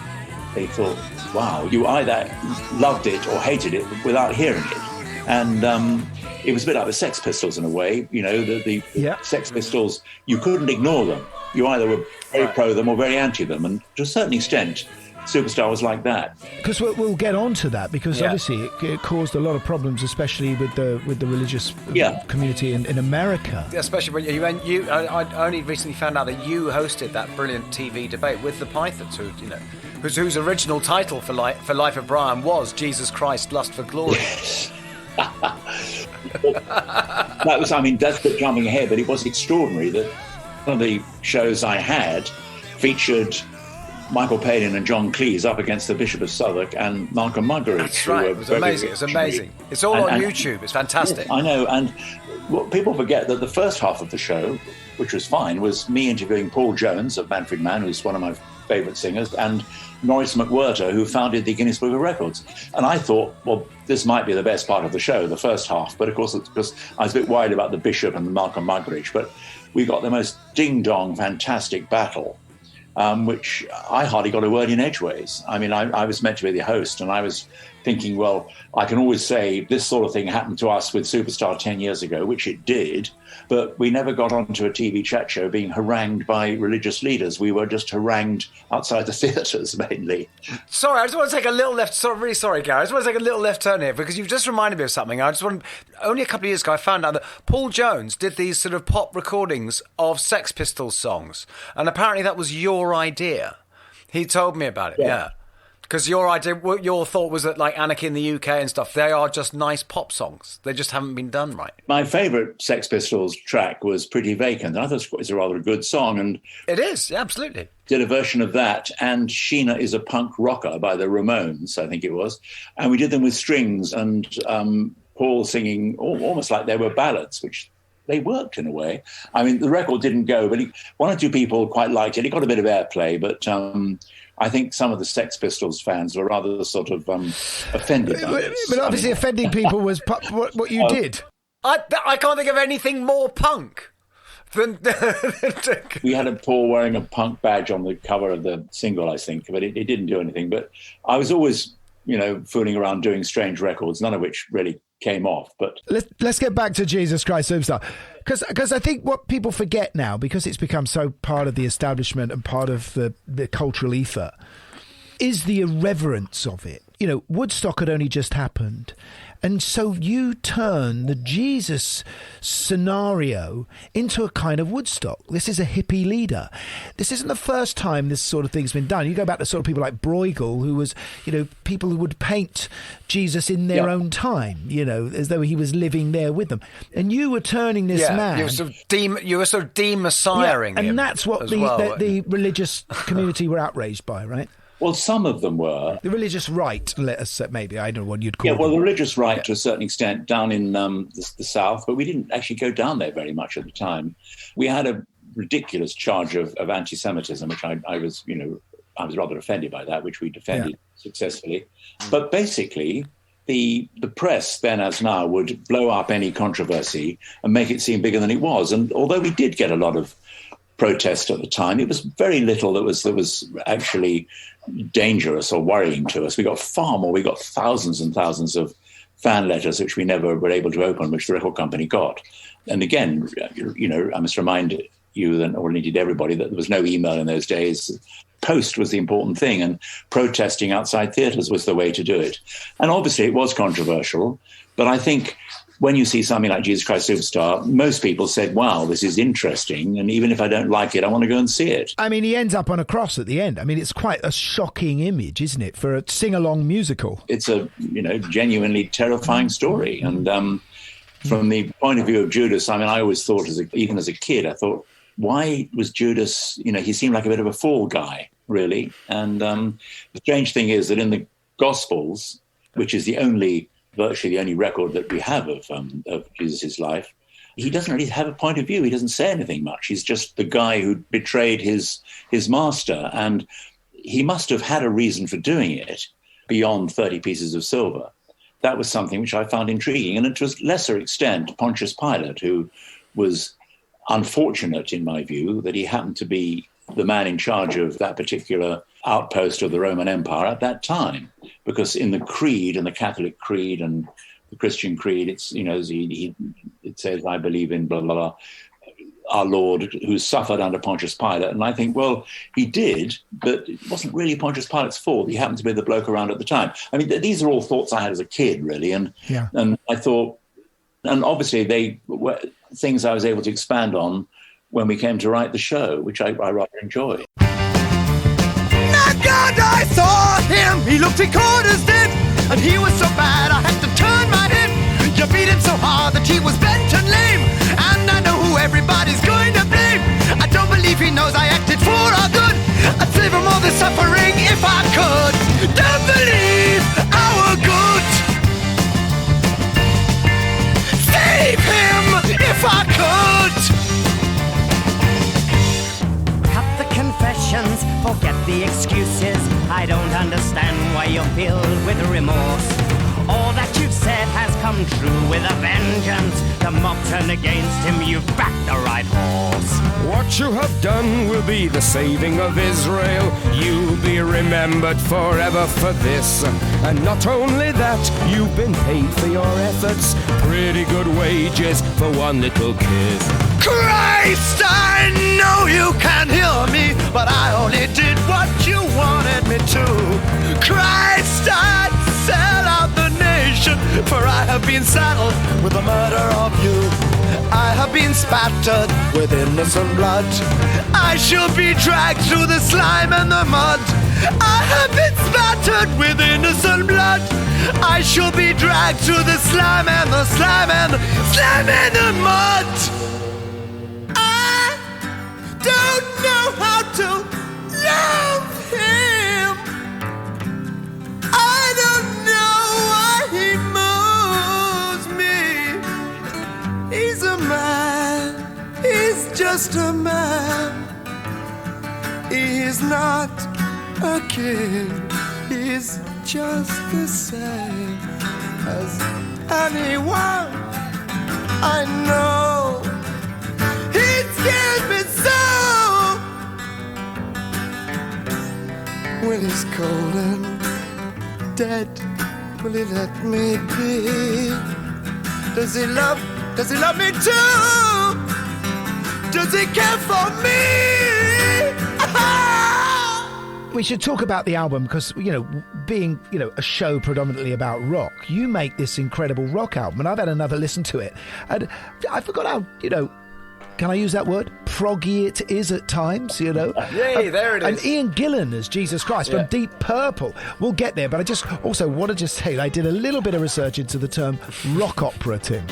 they thought, wow, you either loved it or hated it without hearing it. And it was a bit like the Sex Pistols in a way. You know, the Sex Pistols, you couldn't ignore them. You either were very pro them or very anti them. And to a certain extent, Superstar was like that. Because we'll get on to that, because obviously it caused a lot of problems, especially with the religious community in America. Yeah, especially when I only recently found out that you hosted that brilliant TV debate with the Pythons, whose original title for Life of Brian was Jesus Christ, Lust for Glory. Yes. That was, I mean, that's the jumping ahead, but it was extraordinary that one of the shows I had featured Michael Palin and John Cleese up against the Bishop of Southwark and Malcolm Muggeridge. That's right. It was amazing. It's amazing. It's all on YouTube. It's fantastic. Yes, I know. And people forget that the first half of the show, which was fine, was me interviewing Paul Jones of Manfred Mann, who's one of my favourite singers, and Norris McWhirter, who founded the Guinness Book of Records. And I thought, well, this might be the best part of the show, the first half. But of course, because I was a bit worried about the Bishop and the Malcolm Muggeridge. But we got the most ding-dong, fantastic battle, which I hardly got a word in edgeways. I mean, I was meant to be the host, and I was thinking, well, I can always say this sort of thing happened to us with Superstar 10 years ago, which it did, but we never got onto a TV chat show being harangued by religious leaders. We were just harangued outside the theatres, mainly. Sorry, I just want to take a little left... really sorry, Gary. I just want to take a little left turn here, because you've just reminded me of something. Only a couple of years ago, I found out that Paul Jones did these sort of pop recordings of Sex Pistols songs, and apparently that was your idea. He told me about it, yeah. Because your thought was that like Anarchy in the UK and stuff, they are just nice pop songs. They just haven't been done right. My favourite Sex Pistols track was Pretty Vacant. I thought it was a rather good song. And it is, absolutely. Did a version of that and Sheena is a Punk Rocker by the Ramones, I think it was. And we did them with strings and Paul singing almost like they were ballads, which they worked in a way. I mean, the record didn't go, but one or two people quite liked it. It got a bit of airplay, but I think some of the Sex Pistols fans were rather sort of offended by this. But obviously offending people was what you did. I can't think of anything more punk than... We had a Paul wearing a punk badge on the cover of the single, I think, but it didn't do anything. But I was always, fooling around doing strange records, none of which really came off. But let's get back to Jesus Christ Superstar, because I think what people forget now, because it's become so part of the establishment and part of the cultural ether, is the irreverence of it. Woodstock had only just happened, and so you turn the Jesus scenario into a kind of Woodstock. This is a hippie leader. This isn't the first time this sort of thing's been done. You go back to sort of people like Bruegel, who was, people who would paint Jesus in their own time, as though he was living there with them. And you were turning this man. You were sort of de-messiahing him. And that's what the religious community were outraged by, right? Well, some of them were. The religious right, let us say, maybe. I don't know what you'd call it. Yeah, well, the religious right to a certain extent down in the South, but we didn't actually go down there very much at the time. We had a ridiculous charge of anti-Semitism, which I was rather offended by that, which we defended successfully. But basically, the press, then as now, would blow up any controversy and make it seem bigger than it was. And although we did get a lot of protest at the time, it was very little that was actually dangerous or worrying to us. We got far more. We got thousands and thousands of fan letters which we never were able to open, which the record company got. And again, I must remind you, or indeed everybody, that there was no email in those days. Post was the important thing, and protesting outside theatres was the way to do it. And obviously it was controversial, but I think when you see something like Jesus Christ Superstar, most people said, wow, this is interesting. And even if I don't like it, I want to go and see it. I mean, he ends up on a cross at the end. I mean, it's quite a shocking image, isn't it, for a sing-along musical? It's a, genuinely terrifying story. And from the point of view of Judas, I mean, I always thought, even as a kid, I thought, why was Judas, he seemed like a bit of a fall guy, really. And the strange thing is that in the Gospels, which is virtually the only record that we have of Jesus' life, he doesn't really have a point of view. He doesn't say anything much. He's just the guy who betrayed his master. And he must have had a reason for doing it beyond 30 pieces of silver. That was something which I found intriguing. And to a lesser extent, Pontius Pilate, who was unfortunate, in my view, that he happened to be the man in charge of that particular outpost of the Roman Empire at that time. Because in the creed, and the Catholic creed and the Christian creed, it's, it says, I believe in blah, blah, blah, our Lord who suffered under Pontius Pilate. And I think, well, he did, but it wasn't really Pontius Pilate's fault. He happened to be the bloke around at the time. I mean, these are all thoughts I had as a kid, really. And I thought, and obviously they were things I was able to expand on when we came to write the show, which I rather enjoyed. God, I saw him. He looked 3/4 dead, and he was so bad I had to turn my head. You beat him so hard that he was bent and lame, and I know who everybody's going to blame. I don't believe he knows I acted for our good. I'd save him all the suffering if I could. Don't believe our good. Save him if I could. Confessions, forget the excuses. I don't understand why you're filled with remorse. All that you've said has come true with a vengeance. The mob turned against him, you've backed the right horse. What you have done will be the saving of Israel. You'll be remembered forever for this. And not only that, you've been paid for your efforts. Pretty good wages for one little kiss. Christ, I know you can hear me, but I only did what you wanted me to. Christ, I'd sell out the nation, for I have been saddled with the murder of you. I have have been spattered with innocent blood. I shall be dragged through the slime and the mud. I have been spattered with innocent blood. I shall be dragged through the slime and the slime and the slime and the mud. I don't know how to love him. I don't know why he moves me. He's a man. He's just a man. He's not a kid. He's just the same as anyone I know. He scares me so when he's cold and dead. Will he let me be? Does he love me too? Does he care for me? We should talk about the album because, being, a show predominantly about rock, you make this incredible rock album, and I've had another listen to it. And I forgot how, can I use that word? Proggy it is at times, Yay, there it is. And Ian Gillan as Jesus Christ from Deep Purple. We'll get there, but I just also want to say that I did a little bit of research into the term rock opera, Tim.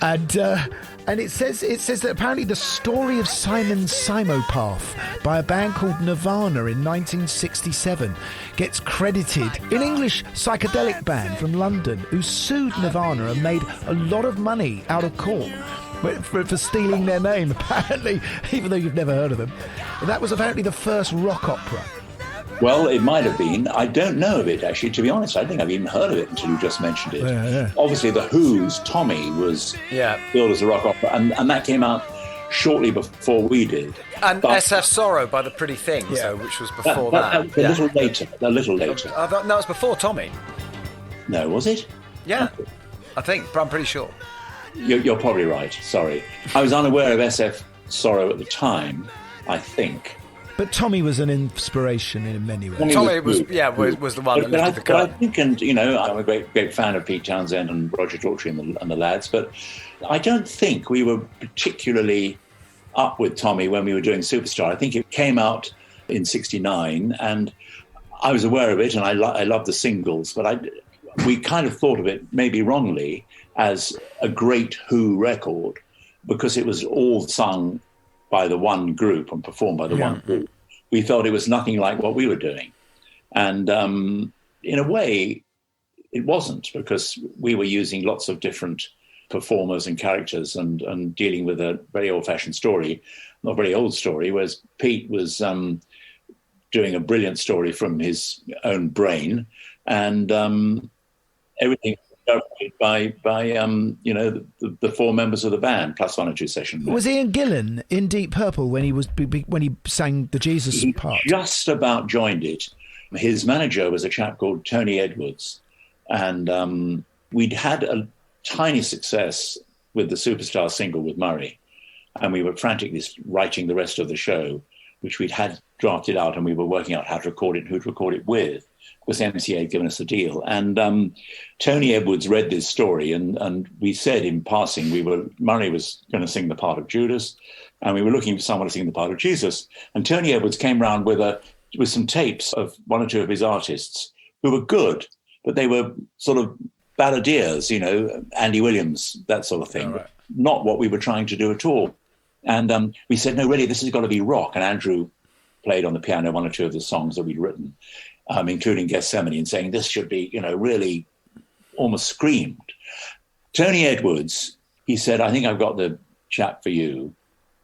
And it says that apparently the story of Simon Simopath by a band called Nirvana in 1967 gets credited. An English psychedelic band from London who sued Nirvana and made a lot of money out of court for stealing their name, apparently, even though you've never heard of them. And that was apparently the first rock opera. Well, it might have been. I don't know of it, actually, to be honest. I don't think I've even heard of it until you just mentioned it. Yeah. Obviously, The Who's Tommy was billed as a rock opera, and that came out shortly before we did. And SF Sorrow by The Pretty Things, which was before that. A little later. No, it was before Tommy. No, was it? Yeah, I think, but I'm pretty sure. You're probably right, sorry. I was unaware of SF Sorrow at the time, I think. But Tommy was an inspiration in many ways. Tommy was the one that lifted the curtain. I think, and I'm a great fan of Pete Townsend and Roger Daltrey and the lads, but I don't think we were particularly up with Tommy when we were doing Superstar. I think it came out in '69, and I was aware of it, and I loved the singles, but we kind of thought of it, maybe wrongly, as a great Who record, because it was all sung by the one group and performed by the one group. We felt it was nothing like what we were doing. And in a way, it wasn't, because we were using lots of different performers and characters and dealing with a very old-fashioned story, not a very old story, whereas Pete was doing a brilliant story from his own brain, and everything by the four members of the band plus one or two sessions. Was Ian Gillan in Deep Purple when he sang the Jesus part? He just about joined it. His manager was a chap called Tony Edwards, and we'd had a tiny success with the Superstar single with Murray, and we were frantically writing the rest of the show, which we'd had drafted out, and we were working out how to record it and who to record it with. Was MCA had given us a deal, and Tony Edwards read this story, and we said in passing Murray was going to sing the part of Judas, and we were looking for someone to sing the part of Jesus. And Tony Edwards came round with some tapes of one or two of his artists who were good, but they were sort of balladeers, Andy Williams, that sort of thing, but not what we were trying to do at all. And we said, no, really, this has got to be rock. And Andrew played on the piano one or two of the songs that we'd written, including Gethsemane, and saying this should be, really almost screamed. Tony Edwards, he said, I think I've got the chap for you.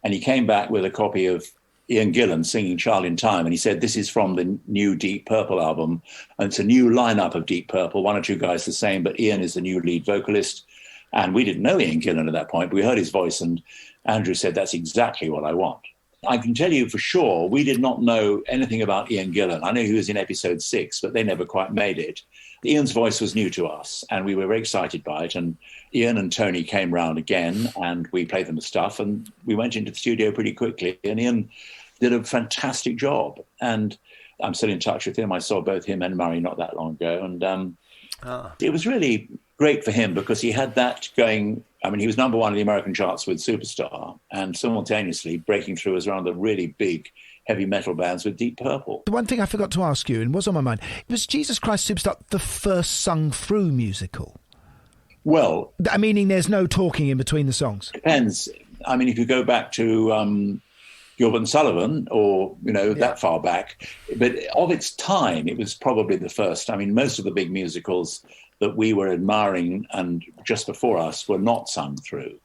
And he came back with a copy of Ian Gillan singing Child in Time. And he said, this is from the new Deep Purple album. And it's a new lineup of Deep Purple, one or two guys the same, but Ian is the new lead vocalist. And we didn't know Ian Gillan at that point, but we heard his voice, and Andrew said, that's exactly what I want. I can tell you for sure, we did not know anything about Ian Gillan. I know he was in episode 6, but they never quite made it. Ian's voice was new to us, and we were very excited by it. And Ian and Tony came round again, and we played them the stuff, and we went into the studio pretty quickly. And Ian did a fantastic job. And I'm still in touch with him. I saw both him and Murray not that long ago. And It was really great for him because he had that going. I mean, he was number one in the American charts with Superstar and simultaneously breaking through as one of the really big heavy metal bands with Deep Purple. The one thing I forgot to ask you, and was on my mind, was Jesus Christ Superstar the first sung-through musical? Well... Meaning there's no talking in between the songs? Depends. I mean, if you go back to Gilbert and Sullivan or, that far back, but of its time, it was probably the first. I mean, most of the big musicals that we were admiring and just before us were not sung through.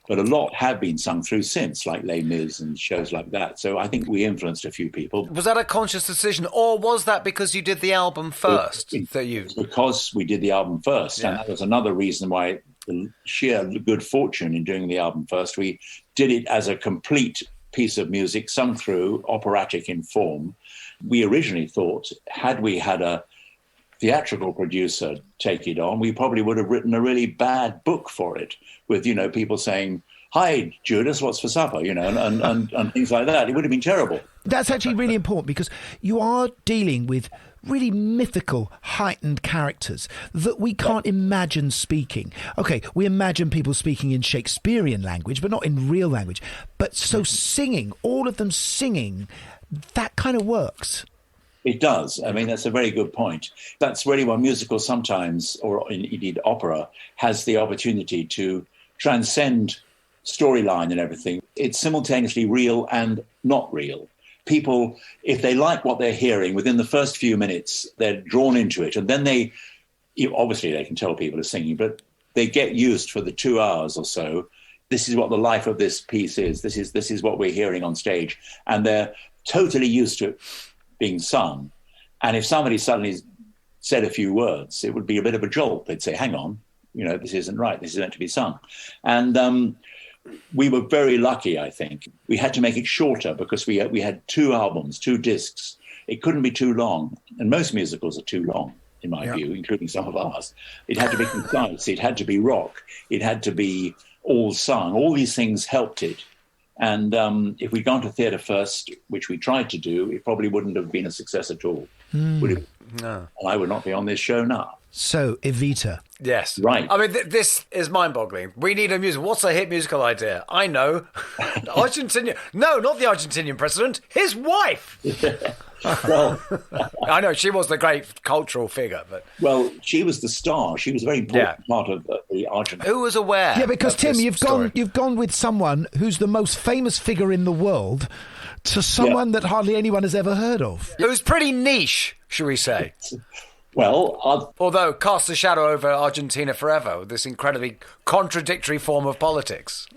But a lot have been sung through since, like Les Mis and shows like that. So I think we influenced a few people. Was that a conscious decision, or was that because you did the album first? Because we did the album first, and that was another reason why the sheer good fortune in doing the album first. We did it as a complete piece of music, sung through, operatic in form. We originally thought, had we had a theatrical producer take it on, we probably would have written a really bad book for it with, people saying, "Hi, Judas, what's for supper?" And things like that. It would have been terrible. That's actually really important because you are dealing with really mythical, heightened characters that we can't imagine speaking. Okay, we imagine people speaking in Shakespearean language, but not in real language. But so singing, all of them singing, that kind of works. It does. I mean, that's a very good point. That's really why musical sometimes, or indeed opera, has the opportunity to transcend storyline and everything. It's simultaneously real and not real. People, if they like what they're hearing, within the first few minutes, they're drawn into it. And then obviously they can tell people are singing, but they get used for the 2 hours or so. This is what the life of this piece is. This is what we're hearing on stage. And they're totally used to it being sung. And if somebody suddenly said a few words, it would be a bit of a jolt. They'd say, hang on, this isn't right. This is meant to be sung. And we were very lucky, I think. We had to make it shorter because we had 2 albums, 2 discs. It couldn't be too long. And most musicals are too long, in my view, including some of ours. It had to be concise. It had to be rock. It had to be all sung. All these things helped it. And if we'd gone to theatre first, which we tried to do, it probably wouldn't have been a success at all. Would it? No. And I would not be on this show now. So, Evita. Yes. Right. I mean, this is mind-boggling. We need a musical. What's a hit musical idea? I know. Argentinian. No, not the Argentinian president. His wife. Well, I know she was the great cultural figure, but she was the star. She was a very important part of the Argentine. Who was aware? Yeah, because Tim, you've gone with someone who's the most famous figure in the world to someone that hardly anyone has ever heard of. It was pretty niche, shall we say? Well, although casts a shadow over Argentina forever with this incredibly contradictory form of politics.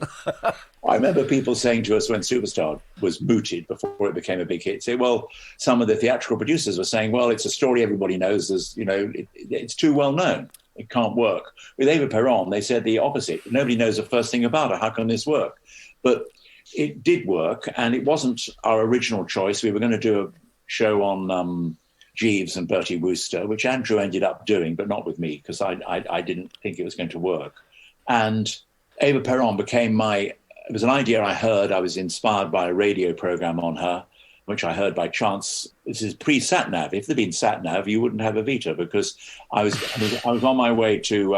I remember people saying to us when Superstar was mooted before it became a big hit, say, well, some of the theatrical producers were saying, well, it's a story everybody knows. It's too well known. It can't work. With Eva Perón, they said the opposite. Nobody knows the first thing about her. How can this work? But it did work, and it wasn't our original choice. We were going to do a show on Jeeves and Bertie Wooster, which Andrew ended up doing, but not with me, because I didn't think it was going to work. And Eva Perón became it was an idea I heard. I was inspired by a radio program on her, which I heard by chance. This is pre-Sat-Nav. If there'd been Sat-Nav, you wouldn't have Evita, because I was on my way to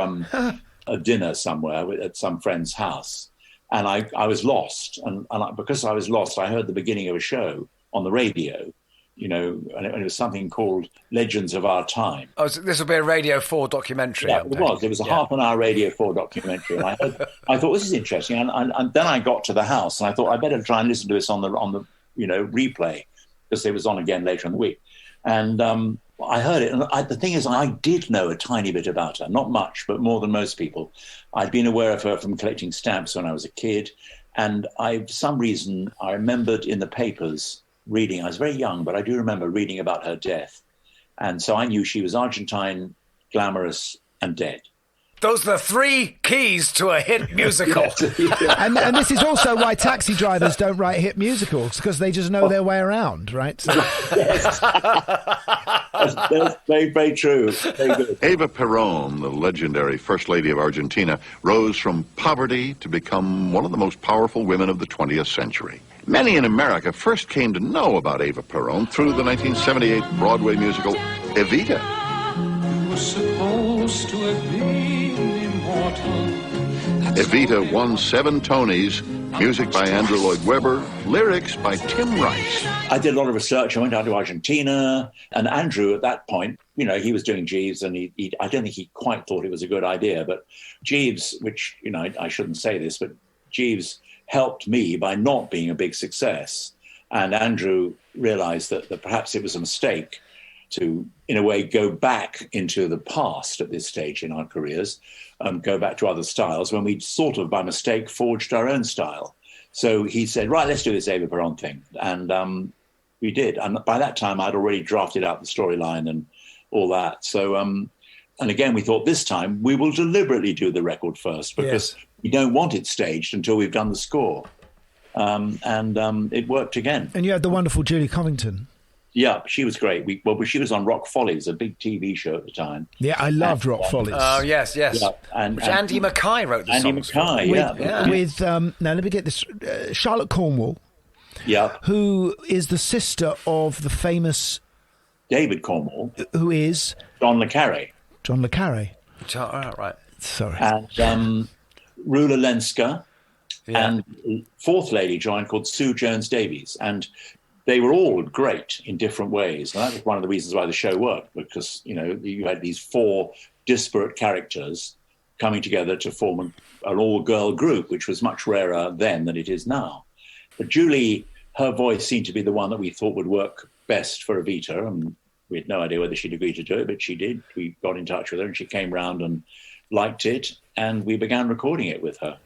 a dinner somewhere at some friend's house, and I was lost. And because I was lost, I heard the beginning of a show on the radio, and it was something called Legends of Our Time. Oh, so this will be a Radio 4 documentary. Yeah, it was. It was a half-an-hour Radio 4 documentary. And I thought, this is interesting. And then I got to the house, and I thought, I better try and listen to this on the replay, because it was on again later in the week. And I heard it. And the thing is, I did know a tiny bit about her. Not much, but more than most people. I'd been aware of her from collecting stamps when I was a kid. And for some reason, I remembered in the papers reading, I was very young, but I do remember reading about her death. And so I knew she was Argentine, glamorous, and dead. Those are the 3 keys to a hit musical. And this is also why taxi drivers don't write hit musicals, because they just know their way around, right? So. Yes. That's very, very true. Very good. Eva Perón, the legendary First Lady of Argentina, rose from poverty to become one of the most powerful women of the 20th century. Many in America first came to know about Eva Perón through the 1978 Broadway musical Evita. supposed to have been immortal. Evita won 7 Tonys, music by Andrew Lloyd Webber, lyrics by Tim Rice. I did a lot of research. I went out to Argentina, and Andrew at that point, you know, he was doing Jeeves, and I don't think he quite thought it was a good idea, but Jeeves, which, you know, I shouldn't say this, but Jeeves helped me by not being a big success. And Andrew realized that perhaps it was a mistake to, in a way, go back into the past at this stage in our careers, go back to other styles when we'd sort of by mistake forged our own style. So he said, right, let's do this Eva Peron thing. And we did. And by that time, I'd already drafted out the storyline and all that. So, and again, we thought this time we will deliberately do the record first because we don't want it staged until we've done the score. And it worked again. And you had the wonderful Julie Covington. Yeah, she was great. She was on Rock Follies, a big TV show at the time. Yeah, I loved Rock Follies. Oh, yes. Yeah, Which Andy Mackay wrote the Andy songs Mackay, for. With now let me get this, Charlotte Cornwall. Yeah. Who is the sister of the famous David Cornwall. Who is? John le Carre. John le Carre. Right. Sorry. And Rula Lenska. And fourth lady joined called Sue Jones-Davies. And they were all great in different ways. And that was one of the reasons why the show worked, because, you know, you had these 4 disparate characters coming together to form an all-girl group, which was much rarer then than it is now. But Julie, her voice seemed to be the one that we thought would work best for Evita. And we had no idea whether she'd agree to do it, but she did. We got in touch with her and she came round and liked it. And we began recording it with her.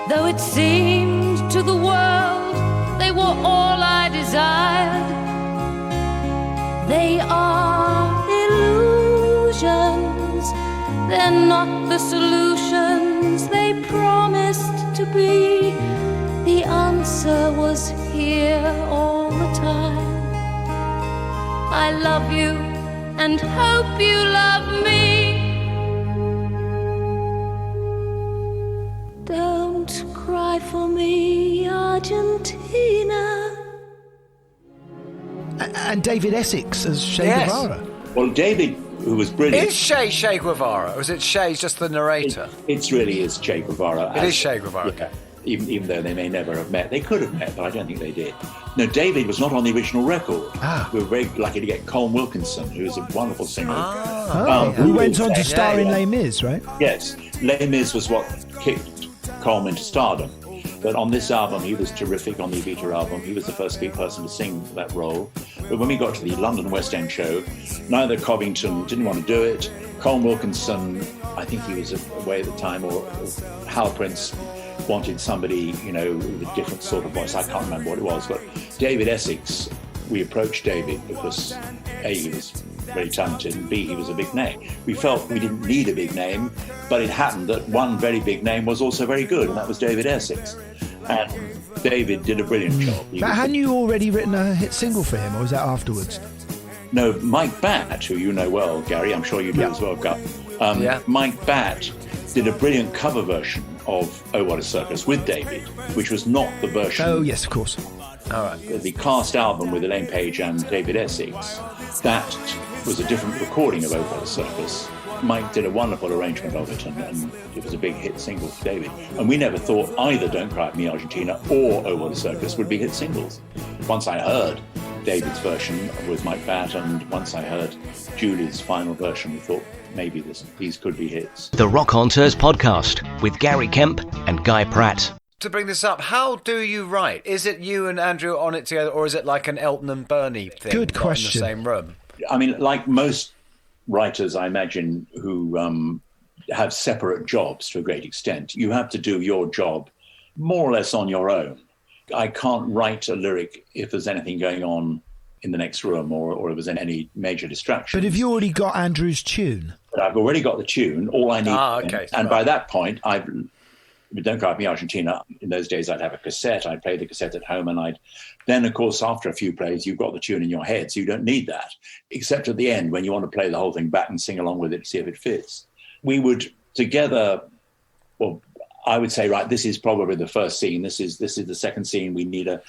Though it seemed to the world they were all I desired. They are illusions, they're not the solutions they promised to be. The answer was here all the time. I love you and hope you love me. Don't cry for me, Argentina. And David Essex as Che Guevara. Well, David, who was brilliant. Is Che Guevara, or is it Che's just the narrator? It really is Che Guevara. It is Che Guevara. Yeah, even though they may never have met. They could have met, but I don't think they did. No, David was not on the original record. We were very lucky to get Colm Wilkinson, who is a wonderful singer. Who went on to star in Les Mis, right? Yes. Les Mis was what kicked Colm into stardom. But on this album, he was terrific. On the Evita album, he was the first big person to sing that role. But when we got to the London West End show, neither Covington didn't want to do it. Colm Wilkinson, I think he was away at the time, or Hal Prince wanted somebody, with a different sort of voice. I can't remember what it was. But David Essex, we approached David because A, he was very talented, and B, he was a big name. We felt we didn't need a big name, but it happened that one very big name was also very good, and that was David Essex. And David did a brilliant job. But hadn't you already written a hit single for him, or was that afterwards? No, Mike Batt, who you know well, Gary, I'm sure you do as well, Gus. Mike Batt did a brilliant cover version of Oh What a Circus with David, which was not the version. Oh, yes, of course. All right. The cast album with Elaine Page and David Essex, that was a different recording of Oh What a Circus. Mike did a wonderful arrangement of it, and it was a big hit single for David. And we never thought either Don't Cry for Me, Argentina or Oh What a Circus would be hit singles. Once I heard David's version with Mike Batt, and once I heard Julie's final version, we thought maybe these could be hits. The Rockonteurs podcast with Gary Kemp and Guy Pratt. To bring this up, how do you write? Is it you and Andrew on it together, or is it like an Elton and Bernie thing? Good question. In the same room? I mean, like most writers, I imagine, who have separate jobs to a great extent, you have to do your job more or less on your own. I can't write a lyric if there's anything going on in the next room, or if there's any major distraction. But have you already got Andrew's tune? But I've already got the tune. All I need, and by that point, Don't Cry for Me, Argentina. In those days, I'd have a cassette. I'd play the cassette at home, and then, of course, after a few plays, you've got the tune in your head, so you don't need that, except at the end when you want to play the whole thing back and sing along with it to see if it fits. We would together. Well, I would say, right, this is probably the first scene. This is the second scene. We need a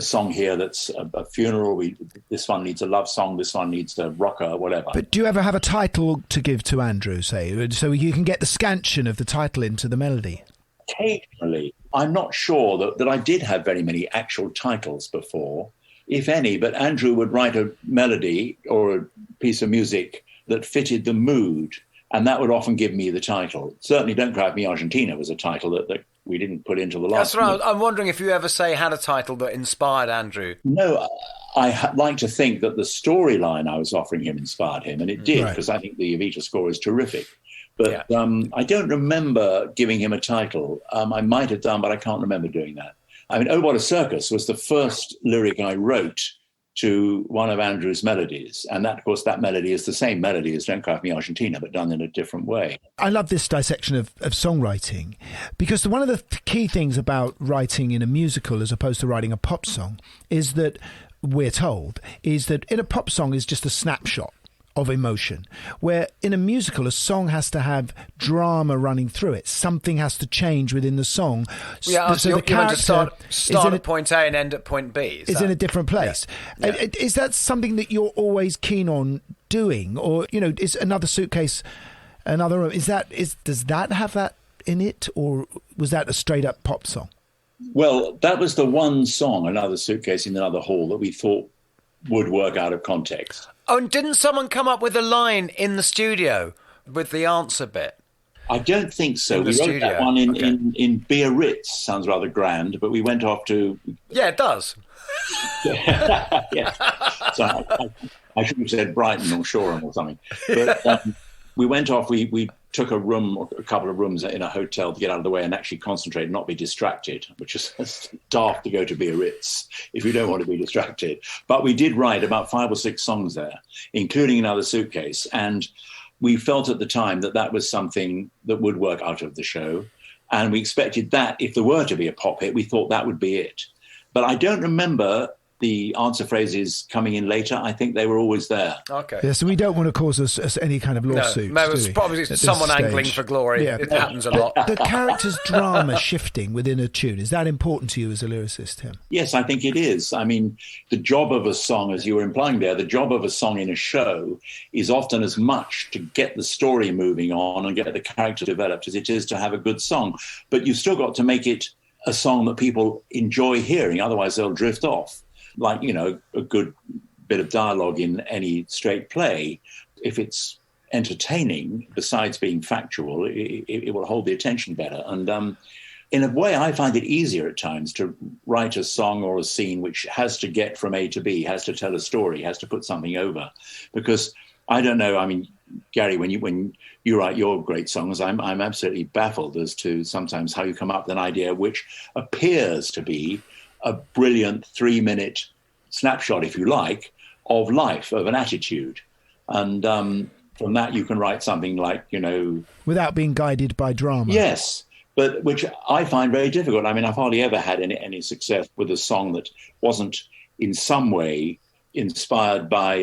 song here that's a funeral. This one needs a love song. This one needs a rocker, whatever. But do you ever have a title to give to Andrew, say, so you can get the scansion of the title into the melody? Occasionally. I'm not sure that I did have very many actual titles before, if any, but Andrew would write a melody or a piece of music that fitted the mood, and that would often give me the title. Certainly Don't Cry for Me, Argentina was a title that we didn't put into the last. That's right. I'm wondering if you ever had a title that inspired Andrew. No, I like to think that the storyline I was offering him inspired him, and it did, because I think the Evita score is terrific. But I don't remember giving him a title. I might have done, but I can't remember doing that. I mean, Oh What a Circus was the first lyric I wrote to one of Andrew's melodies. And that, of course, that melody is the same melody as Don't Cry for Me, Argentina, but done in a different way. I love this dissection of songwriting, because one of the key things about writing in a musical as opposed to writing a pop song is that, we're told, is that in a pop song is just a snapshot of emotion, where in a musical a song has to have drama running through it. Something has to change within the song. Yeah, so the character start at point A and end at point B. Is in a different place. Yeah. Is that something that you're always keen on doing, or is Another Suitcase, Another Room? Does that have that in it, or was that a straight up pop song? Well, that was the one song, Another Suitcase in Another Hall, that we thought would work out of context. Oh, and didn't someone come up with a line in the studio with the answer bit? I don't think so. We wrote that one in Biarritz. Sounds rather grand, but we went off to... Yeah, it does. Yes. So I should have said Brighton or Shoreham or something. But we went off, we took a couple of rooms in a hotel to get out of the way and actually concentrate and not be distracted, which is daft to go to Biarritz if you don't want to be distracted. But we did write about 5 or 6 songs there, including Another Suitcase. And we felt at the time that was something that would work out of the show. And we expected that if there were to be a pop hit, we thought that would be it. But I don't remember the answer phrases coming in later. I think they were always there. Okay. Yeah, so we don't want to cause us any kind of lawsuits. No, it's probably someone angling for glory. Yeah. It happens a lot. The character's drama shifting within a tune, is that important to you as a lyricist, Tim? Yes, I think it is. I mean, the job of a song, as you were implying there, the job of a song in a show is often as much to get the story moving on and get the character developed as it is to have a good song. But you've still got to make it a song that people enjoy hearing, otherwise they'll drift off. Like, a good bit of dialogue in any straight play, if it's entertaining, besides being factual, it will hold the attention better. And in a way, I find it easier at times to write a song or a scene which has to get from A to B, has to tell a story, has to put something over. Because I don't know, I mean, Gary, when you write your great songs, I'm absolutely baffled as to sometimes how you come up with an idea which appears to be a brilliant 3-minute snapshot, if you like, of life, of an attitude. And from that you can write something like, without being guided by drama. Yes, but which I find very difficult. I mean, I've hardly ever had any success with a song that wasn't in some way inspired by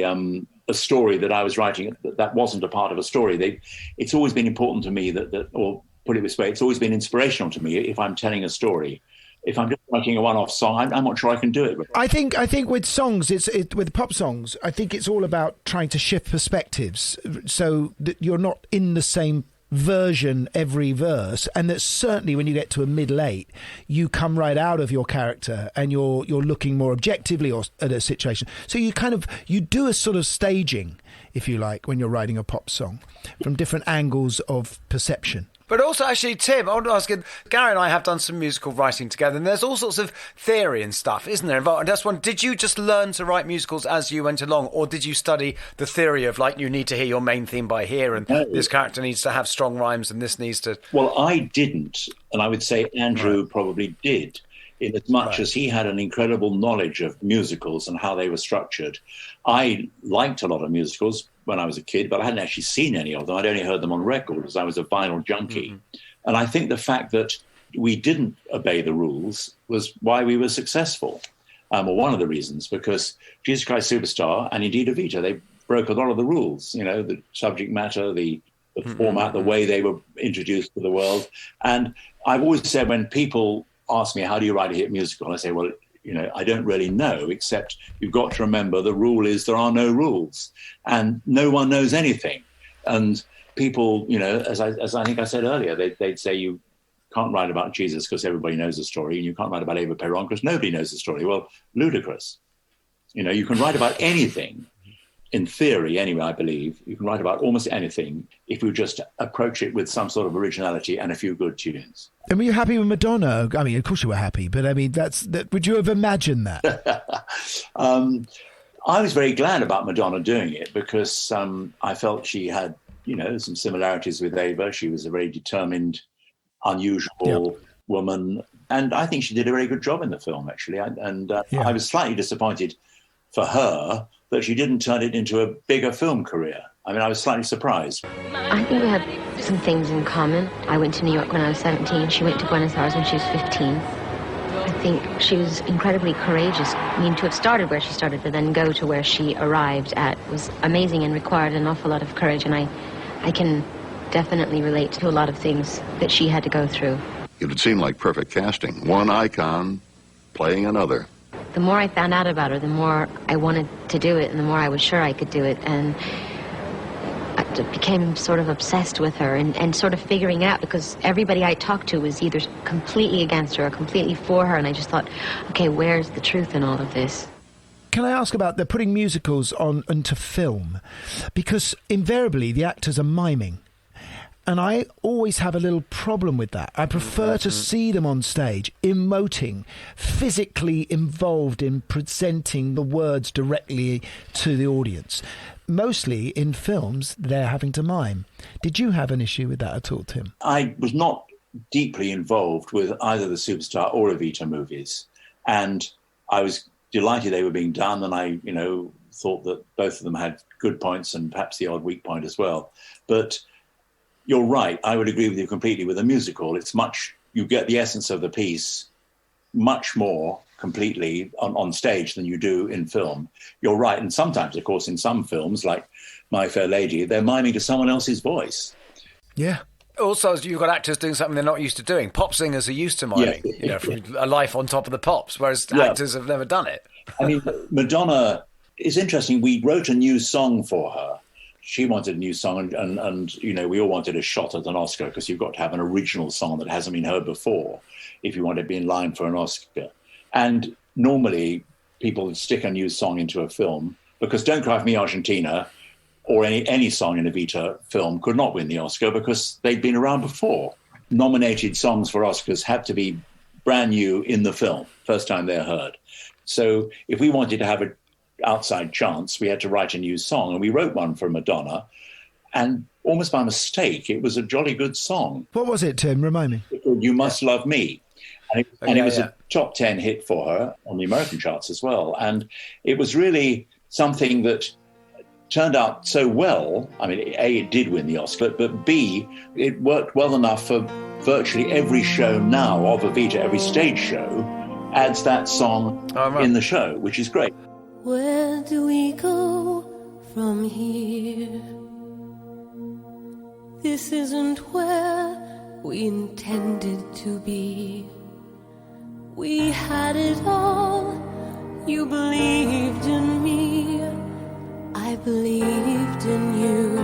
a story that I was writing that wasn't a part of a story. It's always been important to me that, or put it this way, it's always been inspirational to me if I'm telling a story. If I'm just writing a one-off song, I'm not sure I can do it. I think with songs, with pop songs, I think it's all about trying to shift perspectives so that you're not in the same version every verse, and that certainly when you get to a middle 8, you come right out of your character and you're looking more objectively at a situation. So you do a sort of staging, if you like, when you're writing a pop song from different angles of perception. But also, actually, Tim, I want to ask you, Gary and I have done some musical writing together, and there's all sorts of theory and stuff, isn't there? And that's one. Did you just learn to write musicals as you went along, or did you study the theory of, like, you need to hear your main theme by here, and this character needs to have strong rhymes, and this needs to... Well, I didn't, and I would say Andrew probably did, in as much as he had an incredible knowledge of musicals and how they were structured. I liked a lot of musicals when I was a kid, but I hadn't actually seen any of them. I'd only heard them on record because I was a vinyl junkie. Mm-hmm. And I think the fact that we didn't obey the rules was why we were successful, or one of the reasons, because Jesus Christ Superstar and indeed Evita, they broke a lot of the rules, the subject matter, the format, the way they were introduced to the world. And I've always said when people ask me, how do you write a hit musical? I say, well, I don't really know, except you've got to remember the rule is there are no rules and no one knows anything. And people, as I think I said earlier, they'd say you can't write about Jesus because everybody knows the story, and you can't write about Eva Peron because nobody knows the story. Well, ludicrous. You can write about anything. In theory, anyway, I believe, you can write about almost anything if you just approach it with some sort of originality and a few good tunes. And were you happy with Madonna? I mean, of course you were happy, but I mean, would you have imagined that? I was very glad about Madonna doing it because I felt she had, some similarities with Ava. She was a very determined, unusual woman. And I think she did a very good job in the film, actually. I was slightly disappointed for her that she didn't turn it into a bigger film career. I mean, I was slightly surprised. I think we have some things in common. I went to New York when I was 17. She went to Buenos Aires when she was 15. I think she was incredibly courageous. I mean, to have started where she started, but then go to where she arrived at was amazing and required an awful lot of courage. And I can definitely relate to a lot of things that she had to go through. It would seem like perfect casting. One icon playing another. The more I found out about her, the more I wanted to do it, and the more I was sure I could do it. And I became sort of obsessed with her and sort of figuring out, because everybody I talked to was either completely against her or completely for her. And I just thought, okay, where's the truth in all of this? Can I ask about the putting musicals onto film? Because invariably the actors are miming. And I always have a little problem with that. I prefer to see them on stage, emoting, physically involved in presenting the words directly to the audience. Mostly in films, they're having to mime. Did you have an issue with that at all, Tim? I was not deeply involved with either the Superstar or Evita movies. And I was delighted they were being done. And I, thought that both of them had good points and perhaps the odd weak point as well. But you're right. I would agree with you completely. With a musical, you get the essence of the piece much more completely on stage than you do in film. You're right. And sometimes, of course, in some films, like My Fair Lady, they're miming to someone else's voice. Yeah. Also, you've got actors doing something they're not used to doing. Pop singers are used to miming, from A Life on Top of the Pops, whereas actors have never done it. I mean, Madonna is interesting. We wrote a new song for her. She wanted a new song, and we all wanted a shot at an Oscar, because you've got to have an original song that hasn't been heard before if you want to be in line for an Oscar. And normally people stick a new song into a film, because Don't Cry for Me, Argentina, or any song in a Evita film could not win the Oscar because they'd been around before. Nominated songs for Oscars have to be brand new in the film, first time they're heard. So if we wanted to have an outside chance, we had to write a new song, and we wrote one for Madonna, and almost by mistake, it was a jolly good song. What was it, Tim? Remind me. You Must Love Me. And it was a top 10 hit for her on the American charts as well. And it was really something that turned out so well. I mean, A, it did win the Oscar, but B, it worked well enough for virtually every show now of Evita, every stage show adds that song in the show, which is great. Where do we go from here? This isn't where we intended to be. We had it all. You believed in me. I believed in you.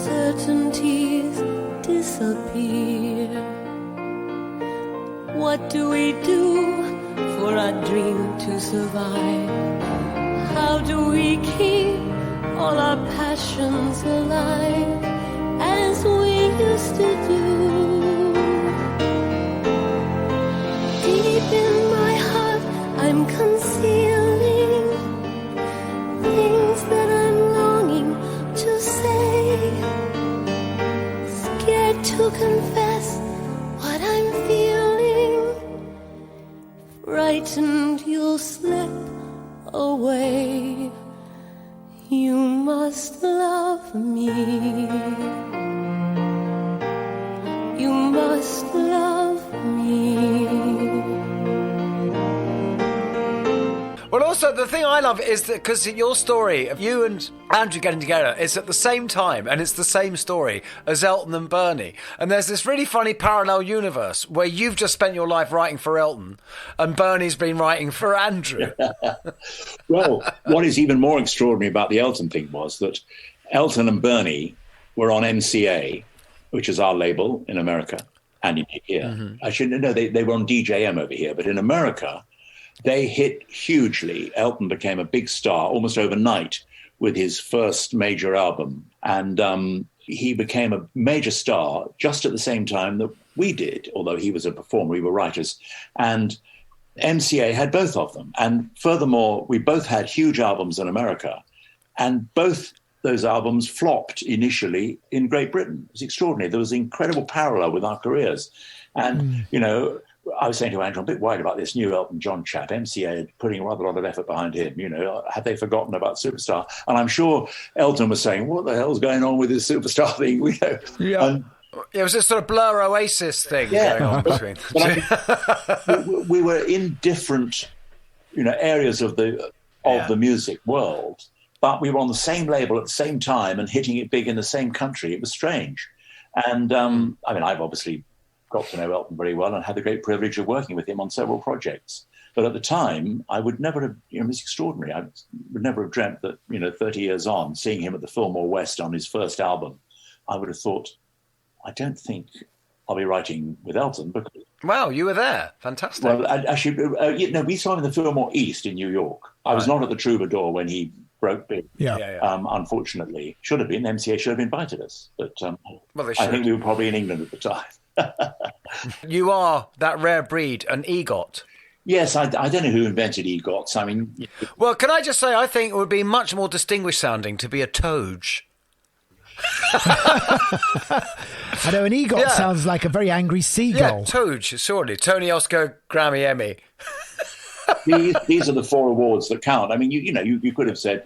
Certainties disappear. What do we do for our dream to survive? How do we keep all our passions alive as we used to do? Deep in my heart, I'm concealing things that I'm longing to say. Scared to confess what I'm feeling. Frightened you'll slip away. You must love me. You must love me. Well, also, the thing I love is that because your story of you and Andrew getting together is at the same time, and it's the same story as Elton and Bernie. And there's this really funny parallel universe where you've just spent your life writing for Elton and Bernie's been writing for Andrew. Well, what is even more extraordinary about the Elton thing was that Elton and Bernie were on MCA, which is our label in America and in here. Mm-hmm. I shouldn't know, they were on DJM over here, but in America, they hit hugely. Elton became a big star almost overnight with his first major album. And he became a major star just at the same time that we did, although he was a performer, we were writers. And MCA had both of them. And furthermore, we both had huge albums in America. And both those albums flopped initially in Great Britain. It was extraordinary. There was incredible parallel with our careers. And, I was saying to Andrew, I'm a bit worried about this new Elton John chap. MCA putting rather a lot of effort behind him. Had they forgotten about Superstar? And I'm sure Elton was saying, what the hell's going on with this Superstar thing? Yeah. It was this sort of Blur Oasis thing going on between the two. We were in different, areas of the music world, but we were on the same label at the same time and hitting it big in the same country. It was strange. And I've obviously got to know Elton very well and had the great privilege of working with him on several projects. But at the time, I would never have, it was extraordinary. I would never have dreamt that, 30 years on, seeing him at the Fillmore West on his first album, I would have thought, I don't think I'll be writing with Elton. Because, wow, you were there. Fantastic. Well, actually, we saw him in the Fillmore East in New York. I was not at the Troubadour when he broke big. Yeah. Unfortunately, should have been. MCA should have invited us. But Well, I think we were probably in England at the time. You are that rare breed, an EGOT. Yes, I don't know who invented EGOTs. I mean... Well, can I just say, I think it would be much more distinguished sounding to be a Toge. I know an EGOT sounds like a very angry seagull. Yeah, Toge, surely. Tony, Oscar, Grammy, Emmy. These are the 4 awards that count. I mean, you could have said,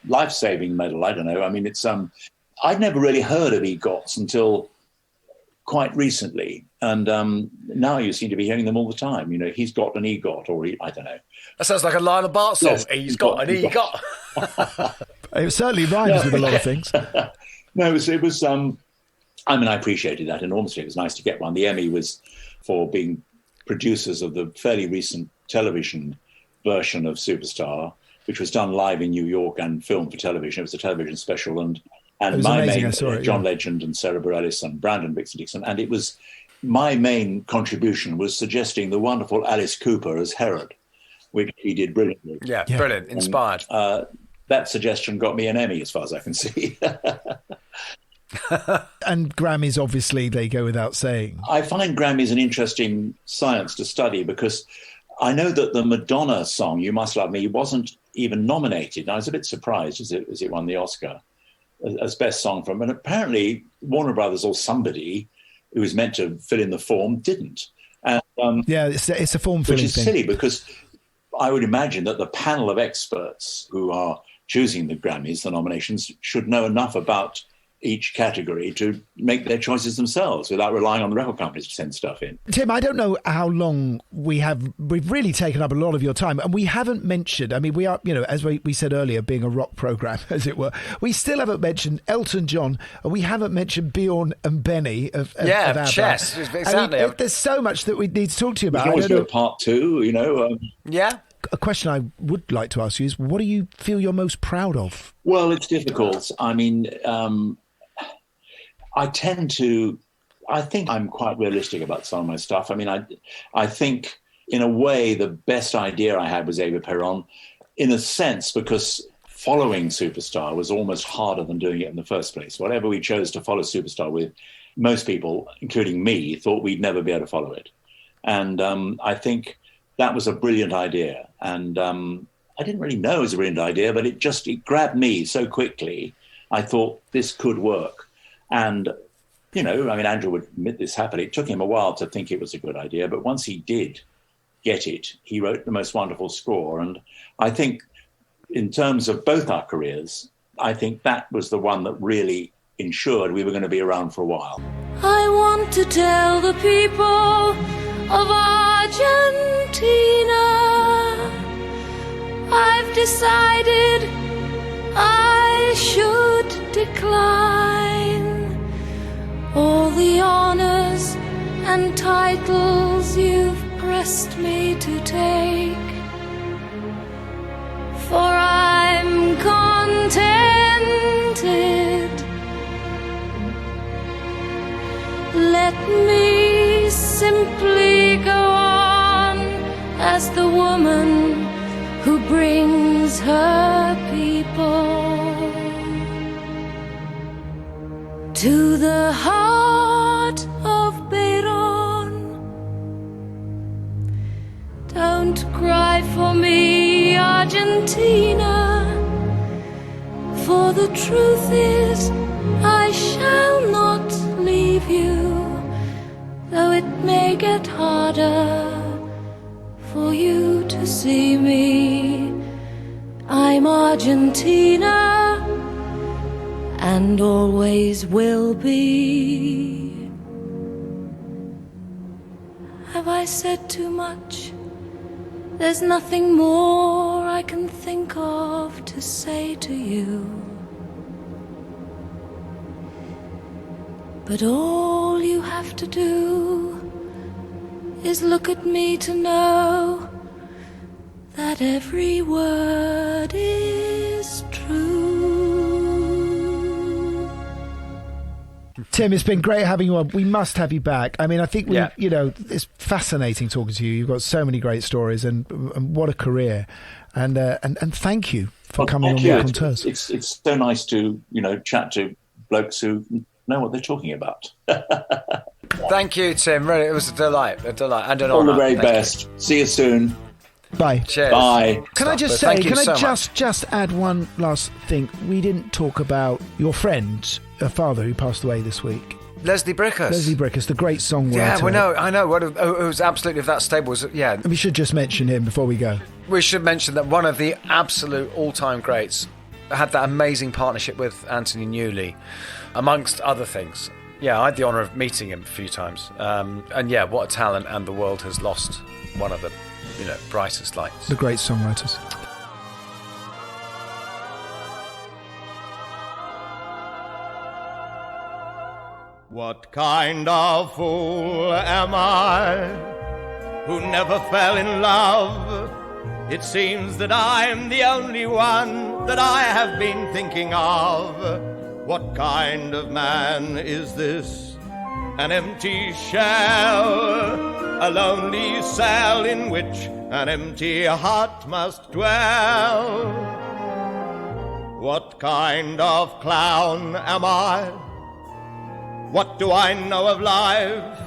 life-saving medal. I don't know. I mean, it's I'd never really heard of EGOTs until quite recently, and now you seem to be hearing them all the time. He's got an EGOT, or I don't know. That sounds like a Lionel Bart song. Yes, he's got an EGOT. It certainly rhymes with a lot of things. No, it was. I mean, I appreciated that enormously. It was nice to get one. The Emmy was for being producers of the fairly recent television version of Superstar, which was done live in New York and filmed for television. It was a television special, and my main, John Legend and Sarah Bareilles and Brandon Dixon, and it was my main contribution was suggesting the wonderful Alice Cooper as Herod, which he did brilliantly. Yeah, brilliant, inspired. And, that suggestion got me an Emmy, as far as I can see. And Grammys, obviously, they go without saying. I find Grammys an interesting science to study because I know that the Madonna song, You Must Love Me, wasn't even nominated. I was a bit surprised as it won the Oscar as best song from, and apparently Warner Brothers or somebody who was meant to fill in the form didn't. And, it's a form filling thing. Which is silly because I would imagine that the panel of experts who are choosing the Grammys, the nominations, should know enough about each category to make their choices themselves without relying on the record companies to send stuff in. Tim, I don't know how long we've really taken up a lot of your time, and we haven't mentioned, I mean, we are, as we said earlier, being a rock programme, as it were, we still haven't mentioned Elton John, and we haven't mentioned Bjorn and Benny of ABBA. Chess, exactly. I mean, there's so much that we need to talk to you about. We can always do a part 2, Yeah. A question I would like to ask you is, what do you feel you're most proud of? Well, it's difficult. I mean, I think I'm quite realistic about some of my stuff. I mean, I think in a way the best idea I had was Eva Peron, in a sense, because following Superstar was almost harder than doing it in the first place. Whatever we chose to follow Superstar with, most people, including me, thought we'd never be able to follow it. And I think that was a brilliant idea. And I didn't really know it was a brilliant idea, but it grabbed me so quickly. I thought this could work. And, I mean, Andrew would admit this happily. It took him a while to think it was a good idea, but once he did get it, he wrote the most wonderful score. And I think in terms of both our careers, I think that was the one that really ensured we were going to be around for a while. I want to tell the people of Argentina, I've decided I should decline all the honors and titles you've pressed me to take, for I'm contented. Let me simply go on as the woman who brings her people to the heart of Beiron. Don't cry for me, Argentina, for the truth is I shall not leave you, though it may get harder for you to see me. I'm Argentina and always will be. Have I said too much? There's nothing more I can think of to say to you. But all you have to do is look at me to know that every word is true. Tim, it's been great having you on. We must have you back. I mean, I think it's fascinating talking to you. You've got so many great stories, and what a career. And thank you for coming on Thank you. Rockonteurs. It's so nice to, chat to blokes who know what they're talking about. Thank you, Tim. Really, it was a delight, and an All honour. the very Thank best. See you soon. Bye. Cheers. Bye. Can I just say, just add one last thing? We didn't talk about your friend, father who passed away this week. Leslie Brickus, the great songwriter. Yeah, I know. Who's absolutely of that stable. Yeah. We should just mention him before we go. We should mention that one of the absolute all-time greats had that amazing partnership with Anthony Newley, amongst other things. Yeah, I had the honour of meeting him a few times. And yeah, what a talent, and the world has lost one of the, brightest lights. The great songwriters. What kind of fool am I who never fell in love? It seems that I'm the only one that I have been thinking of. What kind of man is this? An empty shell, a lonely cell in which an empty heart must dwell. What kind of clown am I? What do I know of life?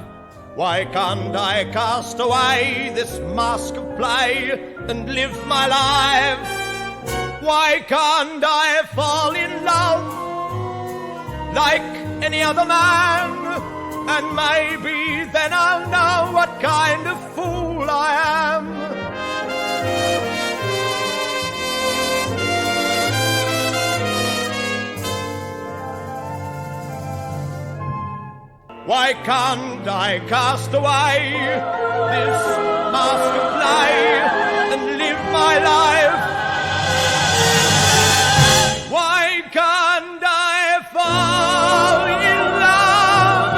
Why can't I cast away this mask of play and live my life? Why can't I fall in love like any other man? And maybe then I'll know what kind of fool I am. Why can't I cast away this mask of play and live my life? Why can't I fall in love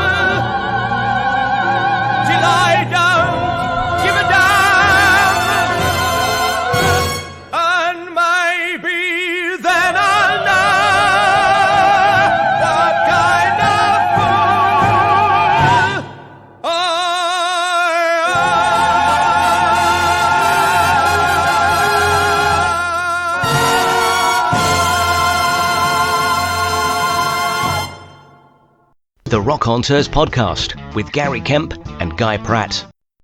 till I don't give a damn? And maybe then I'll know what kind of The Rockonteurs podcast with Gary Kemp and Guy Pratt.